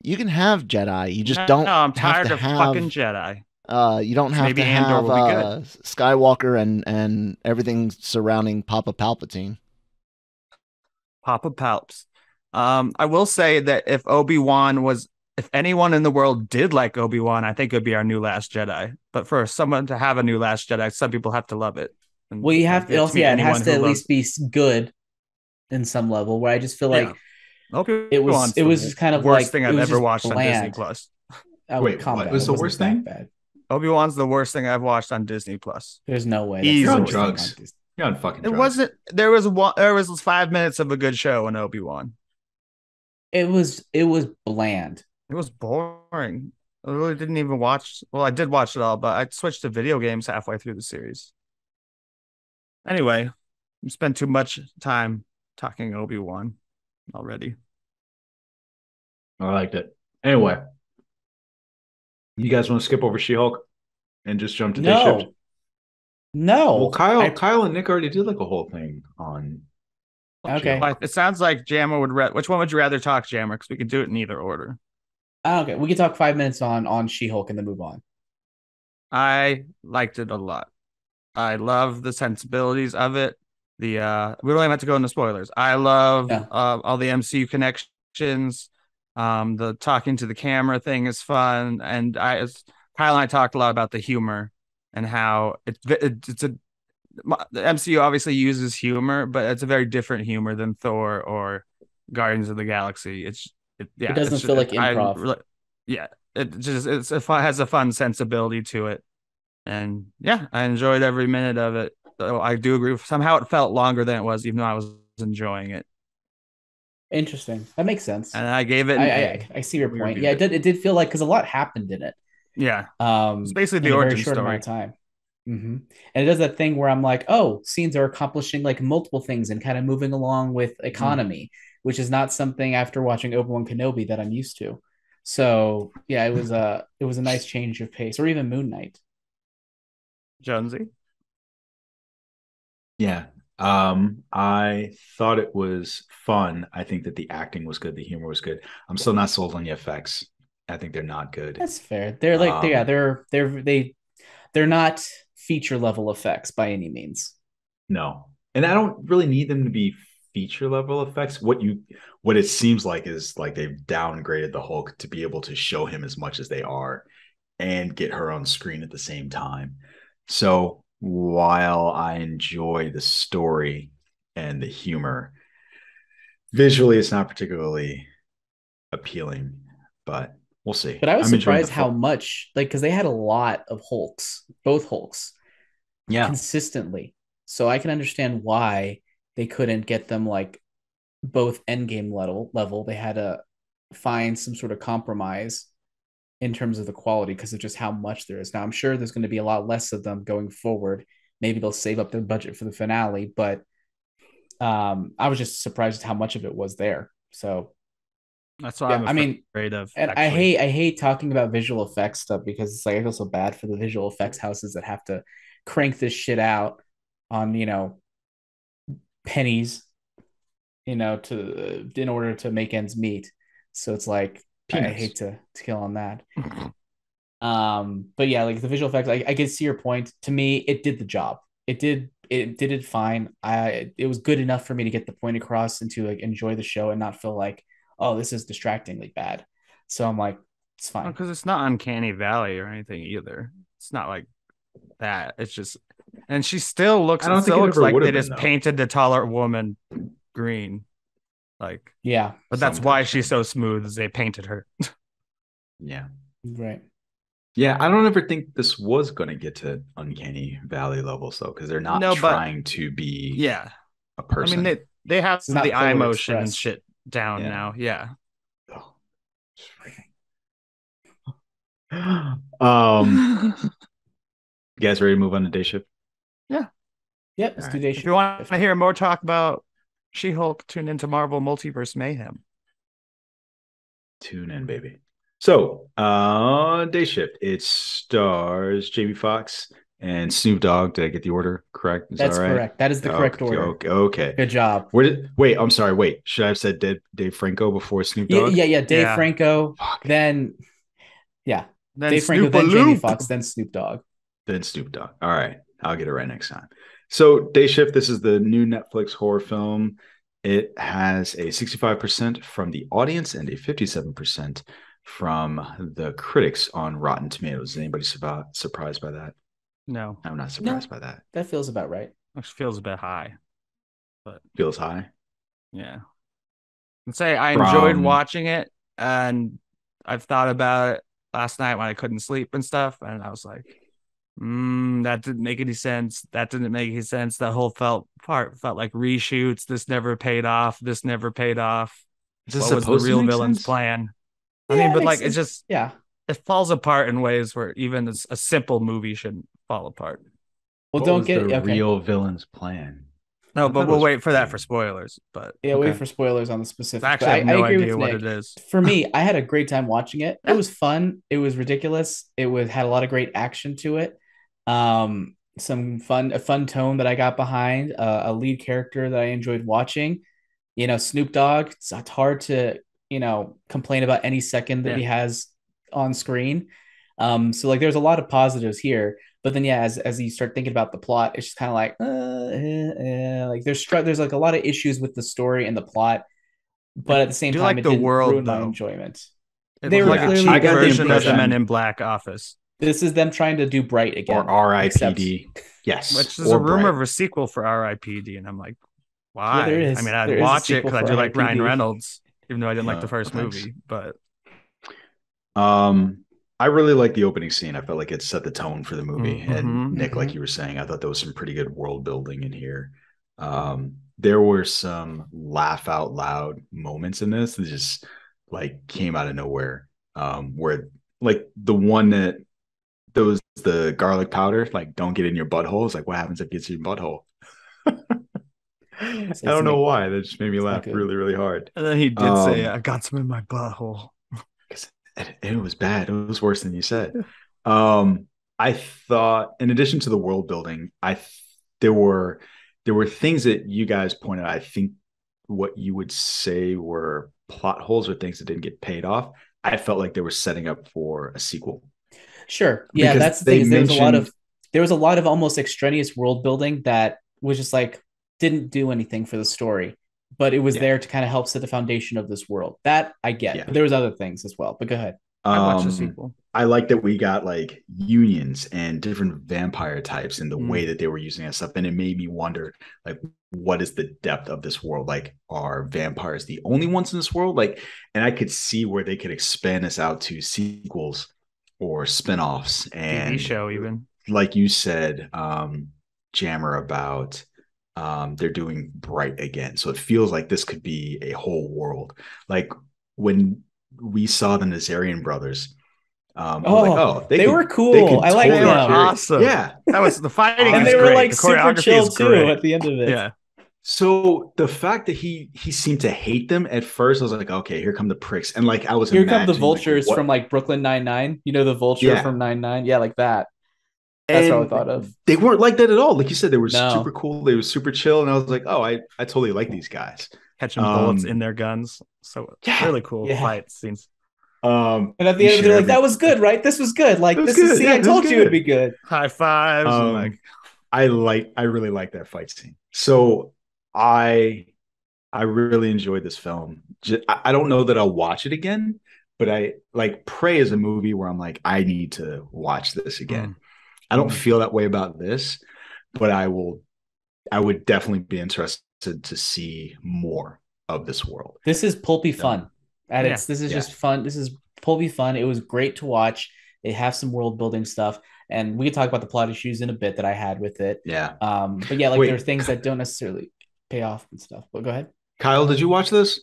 You can have Jedi. You just don't. No, I'm tired have of to have, fucking Jedi. You don't have to have Skywalker and everything surrounding Papa Palpatine. Papa Palps. I will say that if anyone in the world did like Obi-Wan, I think it would be our new Last Jedi. But for someone to have a new Last Jedi, some people have to love it. And well, you have to also, it has to at least be good in some level. Where I just feel like it was just kind of worst like thing I've ever watched on Disney Plus. Wait, what was the worst thing? Obi-Wan's the worst thing I've watched on Disney Plus. There's no way. You're on drugs. You're on fucking drugs. It wasn't. There was 5 minutes of a good show in Obi-Wan. It was bland. It was boring. I really didn't even watch. Well, I did watch it all, but I switched to video games halfway through the series. Anyway, we spent too much time talking Obi-Wan already. I liked it. Anyway, you guys want to skip over She-Hulk and just jump to Day Shift? No. Well, Kyle and Nick already did like a whole thing on. Okay. It sounds like Jammer would. Which one would you rather talk, Jammer? Because we could do it in either order. Okay, we can talk 5 minutes on She-Hulk and then move on. I liked it a lot. I love the sensibilities of it. We don't even have to go into spoilers. I love Yeah. all the MCU connections. The talking to the camera thing is fun, and Kyle and I talked a lot about the humor and how it's a the MCU obviously uses humor, but it's a very different humor than Thor or Guardians of the Galaxy. It doesn't feel like improv. Yeah, has a fun sensibility to it, and yeah, I enjoyed every minute of it. So I do agree. Somehow it felt longer than it was, even though I was enjoying it. Interesting. That makes sense. And I gave it an A. I see your point. Yeah, it did feel like, because a lot happened in it. Yeah. It's basically the origin story. Amount of time. Mm-hmm. And it does that thing where I'm like, oh, scenes are accomplishing like multiple things and kind of moving along with economy, which is not something after watching Obi-Wan Kenobi that I'm used to. So yeah, it was a nice change of pace, or even Moon Knight. Jonesy? Yeah. I thought it was fun. I think that the acting was good, the humor was good. I'm still not sold on the effects. I think they're not good. That's fair. They're like, they're not feature level effects by any means. No. And I don't really need them to be feature level effects. What it seems like is like they've downgraded the Hulk to be able to show him as much as they are and get her on screen at the same time. So while I enjoy the story and the humor, visually it's not particularly appealing, but we'll see. But I was surprised how much, like, because they had a lot of Hulks, both Hulks, consistently. So I can understand why they couldn't get them like both endgame level. They had to find some sort of compromise in terms of the quality because of just how much there is. Now I'm sure there's going to be a lot less of them going forward. Maybe they'll save up their budget for the finale, but I was just surprised at how much of it was there. So that's what I'm afraid of. And actually, I hate talking about visual effects stuff because it's like I feel so bad for the visual effects houses that have to crank this shit out on, pennies, in order to make ends meet. So it's like I hate to kill on that. But yeah, like the visual effects, I can see your point. To me, it did the job. It did it fine. It was good enough for me to get the point across and to like enjoy the show and not feel like, oh, this is distractingly bad. So I'm like, it's fine. Because it's not Uncanny Valley or anything either. It's not like that. It's just, and she still looks like they just painted the taller woman green. Like, yeah. But that's why she's so smooth, is they painted her. Yeah. Right. Yeah, I don't ever think this was going to get to Uncanny Valley levels, though, because they're not trying to be a person. I mean, they have the eye motion and shit down now. Yeah. You guys ready to move on to day shift? Yeah. Yep. Let's do day shift. If you want to hear more talk about She-Hulk, tune into Marvel Multiverse Mayhem. Tune in, baby. So, day shift. It stars Jamie Foxx and Snoop Dogg. Did I get the order correct? That's correct. That is the correct order. Okay. Good job. I'm sorry. Wait, should I have said Dave Franco before Snoop Dogg? Yeah. Dave Franco. Fuck. Then Dave Franco, then Jamie Foxx, then Snoop Dogg. Then Snoop Dogg. All right. I'll get it right next time. So, Day Shift, this is the new Netflix horror film. It has a 65% from the audience and a 57% from the critics on Rotten Tomatoes. Is anybody surprised by that? No. I'm not surprised by that. That feels about right. Actually feels a bit high. But feels high? Yeah. I'd say I enjoyed watching it, and I've thought about it last night when I couldn't sleep and stuff, and I was like, that didn't make any sense. That didn't make any sense. That whole part felt like reshoots. This never paid off. This never paid off. What was the real villain's plan? I mean, but like sense. It's just it falls apart in ways where even a simple movie shouldn't fall apart. Well, don't get the real villain's plan. No, but we'll wait for that for spoilers. But wait for spoilers on the specific. Actually, I have no idea what it is. For me, I had a great time watching it. It was fun. It was ridiculous. It had a lot of great action to it. Some fun tone that I got behind. A lead character that I enjoyed watching. Snoop Dogg. It's hard to complain about any second that he has on screen. So like there's a lot of positives here, but then as you start thinking about the plot, it's just kind of like like there's like a lot of issues with the story and the plot, but at the same time like it the didn't world, ruin my though. enjoyment. They were like a cheap version of the Men in Black office. This is them trying to do Bright again, or R.I.P.D. Yes, which is a rumor of a sequel for R.I.P.D. and I'm like, why? Yeah, there is. I mean, I'd There is watch a it because I sequel do for like Ryan R.I.P.D. Reynolds, even though I didn't like the first thanks. movie. But I really like the opening scene. I felt like it set the tone for the movie. And Nick, like you were saying, I thought there was some pretty good world building in here. There were some laugh out loud moments in this that just like came out of nowhere. Where like the one that the garlic powder, like don't get in your butthole. It's like, what happens if it gets in your butthole? I don't know why. That just made me laugh really, really hard. And then he did say, I got some in my butthole. It was bad. It was worse than you said. I thought, in addition to the world building, there were things that you guys pointed out. I think what you would say were plot holes or things that didn't get paid off. I felt like they were setting up for a sequel. Sure. Yeah, that's the thing. There was a lot of almost extraneous world building that was just like didn't do anything for the story, but it was there to kind of help set the foundation of this world. That I get. Yeah. But there was other things as well. But go ahead. I watched the sequel. I like that we got like unions and different vampire types in the way that they were using that stuff. And it made me wonder, like, what is the depth of this world? Like, are vampires the only ones in this world? Like, and I could see where they could expand this out to sequels or spinoffs and TV show, even like you said, Jammer, about they're doing Bright again. So it feels like this could be a whole world. Like when we saw the Nazarian brothers. They were cool. I like them. Awesome. Yeah, that was the fighting, and they were great. like the super chill too at the end of it. Yeah. So the fact that he seemed to hate them at first, I was like, okay, here come the pricks, and like I was here come the vultures from like Brooklyn Nine-Nine. You know the vulture from 9-9? Yeah, like that. That's what I thought of. They weren't like that at all. Like you said, they were super cool. They were super chill, and I was like, oh, I totally like these guys. Catching bullets in their guns. So really cool fight scenes. And at the end, they're like, "That was good, right? This was good. Like this is. See, I told you it'd be good." High fives. I really like that fight scene. So I really enjoyed this film. I don't know that I'll watch it again, but I like Prey is a movie where I'm like, I need to watch this again. I don't feel that way about this, but I would definitely be interested to see more of this world. This is pulpy fun. This is just fun. This is pulpy fun. It was great to watch. They have some world building stuff, and we can talk about the plot issues in a bit that I had with it. Yeah. But yeah, like there are things that don't necessarily pay off and stuff. But go ahead. Kyle, did you watch this?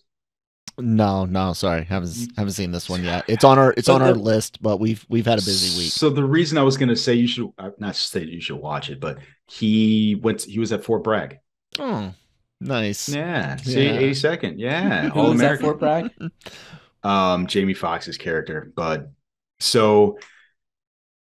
No, sorry, haven't seen this one yet. It's on our list, but we've had a busy week. So the reason I was going to say you should not say you should watch it, but he was at Fort Bragg. Oh, nice. Yeah. See, 82nd. Yeah. All American. Fort Bragg. Jamie Foxx's character, Bud. So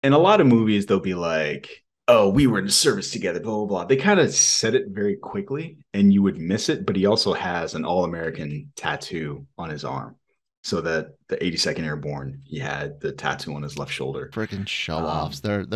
in a lot of movies, they'll be like, oh, we were in service together, blah, blah, blah. They kind of said it very quickly and you would miss it, but he also has an All-American tattoo on his arm. So that the 82nd Airborne, he had the tattoo on his left shoulder. Freaking show-offs. They're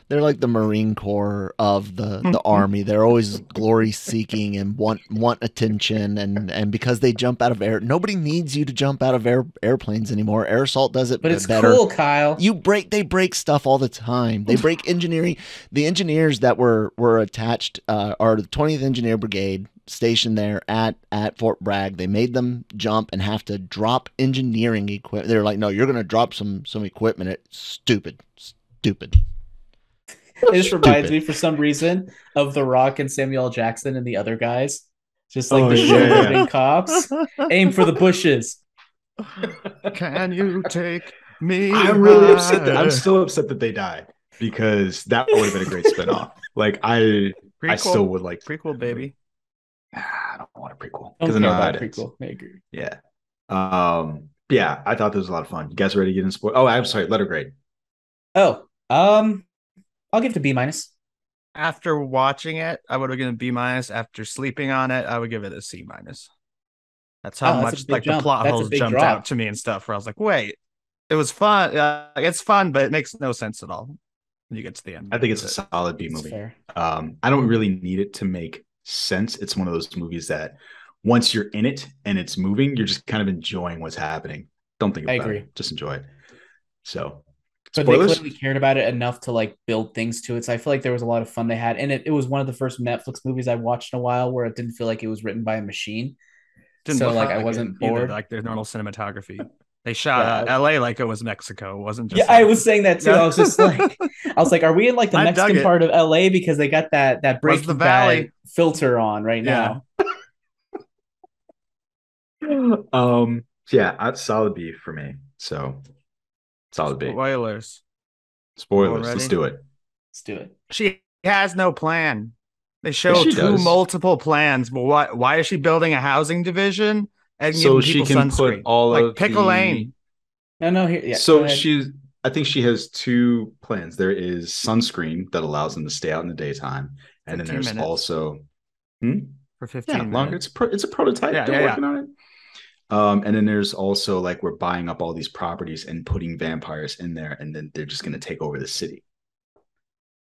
like the Marine Corps of the Army. They're always glory-seeking and want attention. And because they jump out of air, nobody needs you to jump out of airplanes anymore. Air assault does it better. But it's cool, Kyle. They break stuff all the time. They break engineering. The engineers that were attached are the 20th Engineer Brigade, stationed there at Fort Bragg. They made them jump and have to drop engineering equipment. They're like, no, you're going to drop some equipment. It's stupid. It just reminds me for some reason of The Rock and Samuel L. Jackson and the other guys. Just like the shooting cops. Aim for the bushes. Can you take me? I'm really upset. I'm still upset that they died because that would have been a great spinoff. Like I still would like prequel, baby. I don't want a prequel because I know about prequel. I agree. Yeah. Yeah, I thought this was a lot of fun. You guys ready to get in sport? Oh, I'm sorry. Letter grade. Oh, I'll give it a B-. After watching it, I would have given a B-. After sleeping on it, I would give it a C-. That's how that's a much big like the jump. plot That's a holes big jumped drop. out to me and stuff. Where I was like, wait, it was fun. It's fun, but it makes no sense at all when you get to the end. I think it's a solid B movie. Fair. I don't really need it to make sense. It's one of those movies that once you're in it and it's moving, you're just kind of enjoying what's happening. Don't think about it. Just enjoy it. So, but spoilers? they clearly cared about it enough to like build things to it. So I feel like there was a lot of fun they had, and it was one of the first Netflix movies I watched in a while where it didn't feel like it was written by a machine. Didn't So look like I wasn't either, bored. like their normal cinematography. They shot LA like it was Mexico. It wasn't just Yeah, I was saying that too. I was just like, are we in like the I dug Mexican it. part of LA because they got that Breaking the valley. Bad filter on right now? Yeah, that's solid B for me. So solid B. Spoilers. Let's do it. Let's do it. She has no plan. They show she two does. multiple plans. But why is she building a housing division and So giving she people can sunscreen? put all like of pick a the- lane. No, here. Yeah. So I think she has two plans. There is sunscreen that allows them to stay out in the daytime, and then 15 there's minutes. also For 15 minutes. longer. It's a prototype. Yeah, They're working on it. And then there's also like we're buying up all these properties and putting vampires in there, and then they're just going to take over the city.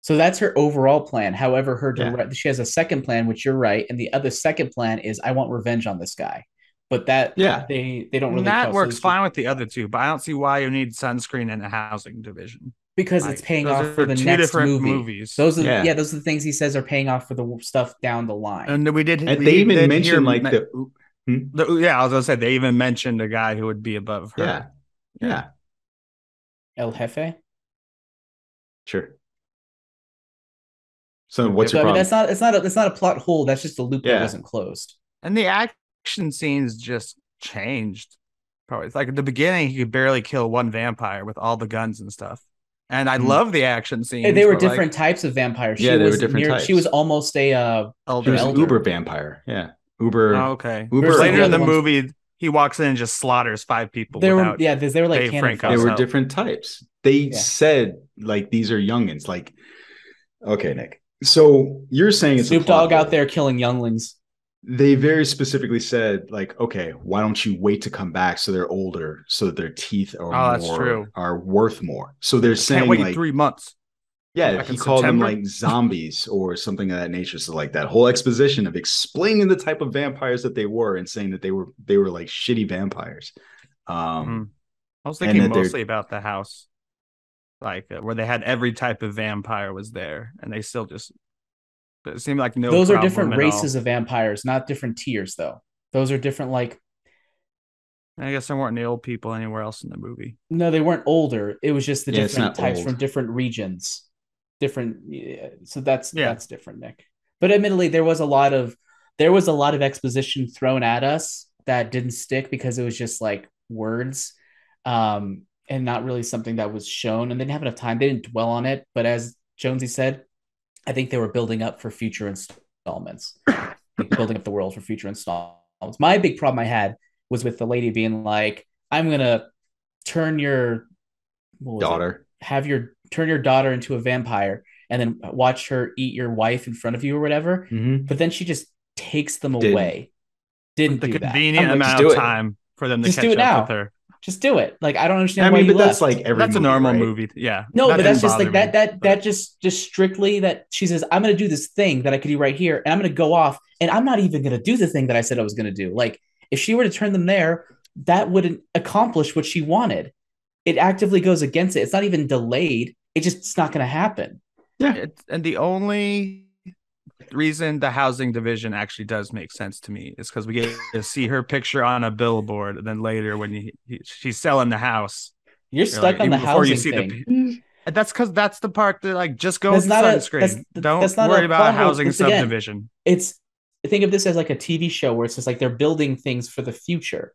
So that's her overall plan. However, she has a second plan, which you're right, and the other second plan is I want revenge on this guy. But that they don't really. That works fine with the other two, but I don't see why you need sunscreen in a housing division. Because it's paying off for the next movies. Those are those are the things he says are paying off for the stuff down the line. And they even mentioned like I was gonna say they even mentioned a guy who would be above her. Yeah. El Jefe. Sure. So what's your problem? It's not a plot hole. That's just a loop that wasn't closed. And the action scenes just changed. Probably it's like at the beginning he could barely kill one vampire with all the guns and stuff. And I love the action scenes. They were different types of vampires. They were different types. She was almost a she was an Uber vampire. Yeah. Uber. Oh, okay. Uber. Later in the movie, he walks in and just slaughters 5 people. They were like they were different types. They said like these are youngins. Like, okay, Nick. So you're saying it's Snoop Dogg out there killing younglings. They very specifically said, like, okay, why don't you wait to come back so they're older, so that their teeth are worth more. So they're saying can't wait like 3 months. Yeah, he called them like zombies or something of that nature. So like that whole exposition of explaining the type of vampires that they were and saying that they were like shitty vampires. I was thinking mostly about the house, like where they had every type of vampire was there, and they still just. It seemed like no. Those are different races of vampires, not different tiers, though. Those are different. Like, I guess there weren't any old people anywhere else in the movie. No, they weren't older. It was just the different types from different regions. So that's different, Nick. But admittedly, there was a lot of exposition thrown at us that didn't stick because it was just like words, and not really something that was shown. And they didn't have enough time. They didn't dwell on it. But as Jonesy said, I think they were building up for future installments, building up the world for future installments. My big problem I had was with the lady being like, "I'm gonna turn your daughter, turn your daughter into a vampire, and then watch her eat your wife in front of you or whatever." Mm-hmm. But then she just takes them away. Didn't do that. Convenient amount of time for them to catch up with her. Just do it. Like, I don't understand why you that's left. like every that's movie, a normal right? movie. Yeah. No, but that's just like that just strictly that she says, I'm going to do this thing that I could do right here. And I'm going to go off and I'm not even going to do the thing that I said I was going to do. Like, if she were to turn them there, that wouldn't accomplish what she wanted. It actively goes against it. It's not even delayed. It's not going to happen. Yeah. And the only reason the housing division actually does make sense to me is because we get to see her picture on a billboard, and then later when she's selling the house, you're stuck on the housing thing. That's because that's the part that like just go with sunscreen. Don't worry about housing subdivision. Think of this as like a TV show where it's just like they're building things for the future.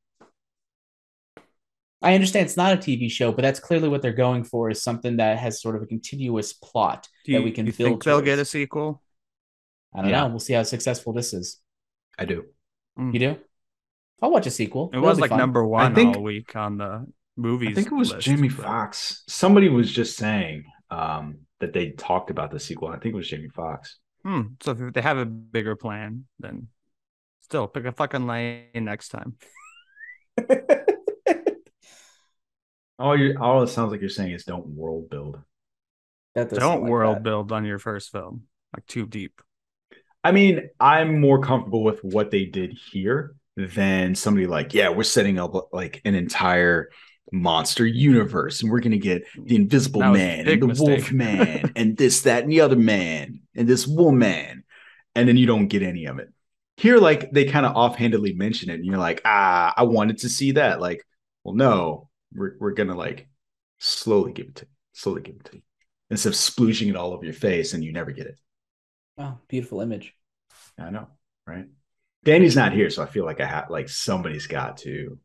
I understand it's not a TV show, but that's clearly what they're going for, is something that has sort of a continuous plot that we can build. Think they'll get a sequel? I don't know. We'll see how successful this is. I do. You do? I'll watch a sequel. It was like number one all week on the movies. I think it was Jamie Foxx. Somebody was just saying that they talked about the sequel. I think it was Jamie Foxx. So if they have a bigger plan, then Still, pick a fucking lane next time. All it sounds like you're saying is don't world build. Don't world build on your first film, like too deep. I mean, I'm more comfortable with what they did here than somebody like, yeah, we're setting up like an entire monster universe, and we're gonna get the Invisible Man and the Wolf Man and this, that, and the other man and this woman, and then you don't get any of it. Here, like they kind of offhandedly mention it, and you're like, I wanted to see that. Like, well, no, we're gonna like slowly give it to you, instead of splooging it all over your face and you never get it. Oh, beautiful image. I know, right? Danny's not here, so I feel like somebody's got to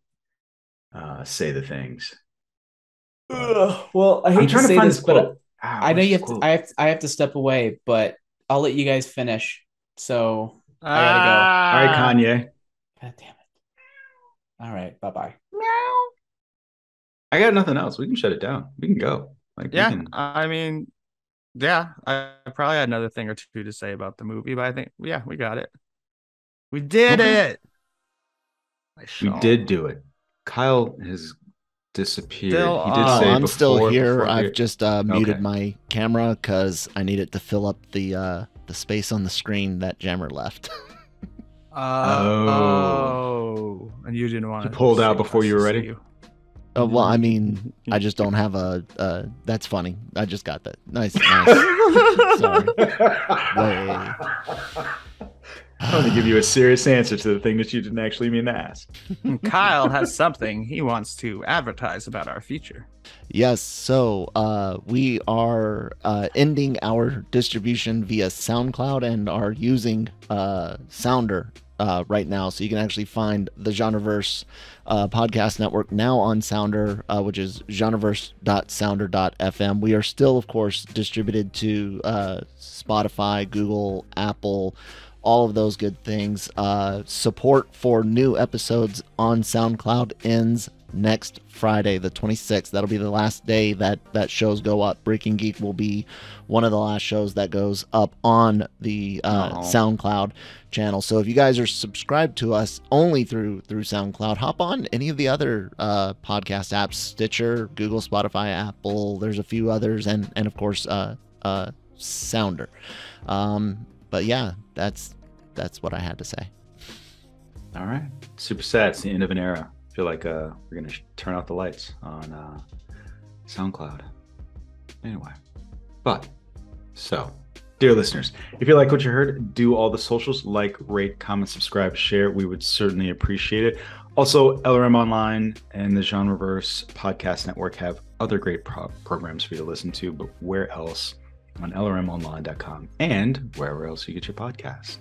say the things. Well, I hate to say this, but I know you have to. I have to step away, but I'll let you guys finish. So I gotta go. All right, Kanye. God damn it! All right, bye. I got nothing else. We can shut it down. We can go. I mean, yeah, I probably had another thing or two to say about the movie, but I think, we got it. We did it. We did do it. Kyle has disappeared. He did say I'm still here. I've just muted my camera because I need it to fill up the space on the screen that Jammer left. And you didn't want to. You pulled out before you were ready. Well, I mean, I just don't have a. That's funny. I just got that. Nice. Sorry. I want to give you a serious answer to the thing that you didn't actually mean to ask. Kyle has something he wants to advertise about our feature. Yes. So we are ending our distribution via SoundCloud and are using Sounder right now. So you can actually find the Genreverse podcast network now on Sounder, which is genreverse.sounder.fm. We are still, of course, distributed to Spotify, Google, Apple, all of those good things. Support for new episodes on SoundCloud ends next Friday, the 26th. That'll be the last day that shows go up. Breaking Geek will be one of the last shows that goes up on the SoundCloud channel. So if you guys are subscribed to us only through SoundCloud, hop on any of the other podcast apps, Stitcher, Google, Spotify, Apple. There's a few others, and of course Sounder. But yeah, that's what I had to say. All right. Super sad. It's the end of an era. I feel like we're going to turn out the lights on SoundCloud. Anyway. So, dear listeners, if you like what you heard, do all the socials, like, rate, comment, subscribe, share. We would certainly appreciate it. Also, LRM Online and the Genreverse Podcast Network have other great programs for you to listen to, but where else? On lrmonline.com and wherever else you get your podcasts.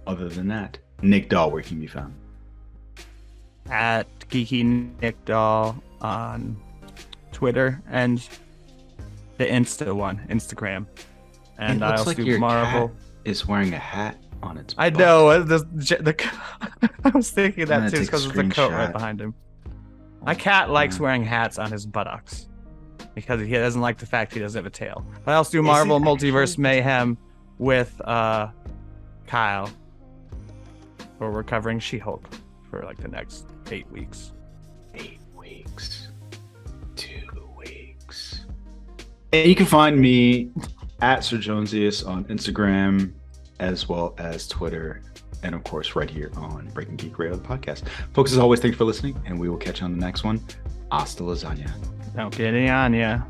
Other than that, Nick Dahl, where can you be found? At Geeky Nick Dahl on Twitter and the Instagram. And it looks I'll like do your Marvel. Cat is wearing a hat on its I butt. know. I was thinking that too because there's a coat right behind him. My cat likes wearing hats on his buttocks, because he doesn't like the fact he doesn't have a tail. I also do Marvel Multiverse Mayhem with Kyle, where we're covering She-Hulk for like the next 8 weeks. 8 weeks. 2 weeks. And you can find me at Sir Jonesius on Instagram, as well as Twitter, and of course right here on Breaking Geek Radio, the podcast. Folks, as always, thanks for listening, and we will catch you on the next one. Hasta lasagna. Don't get any on ya.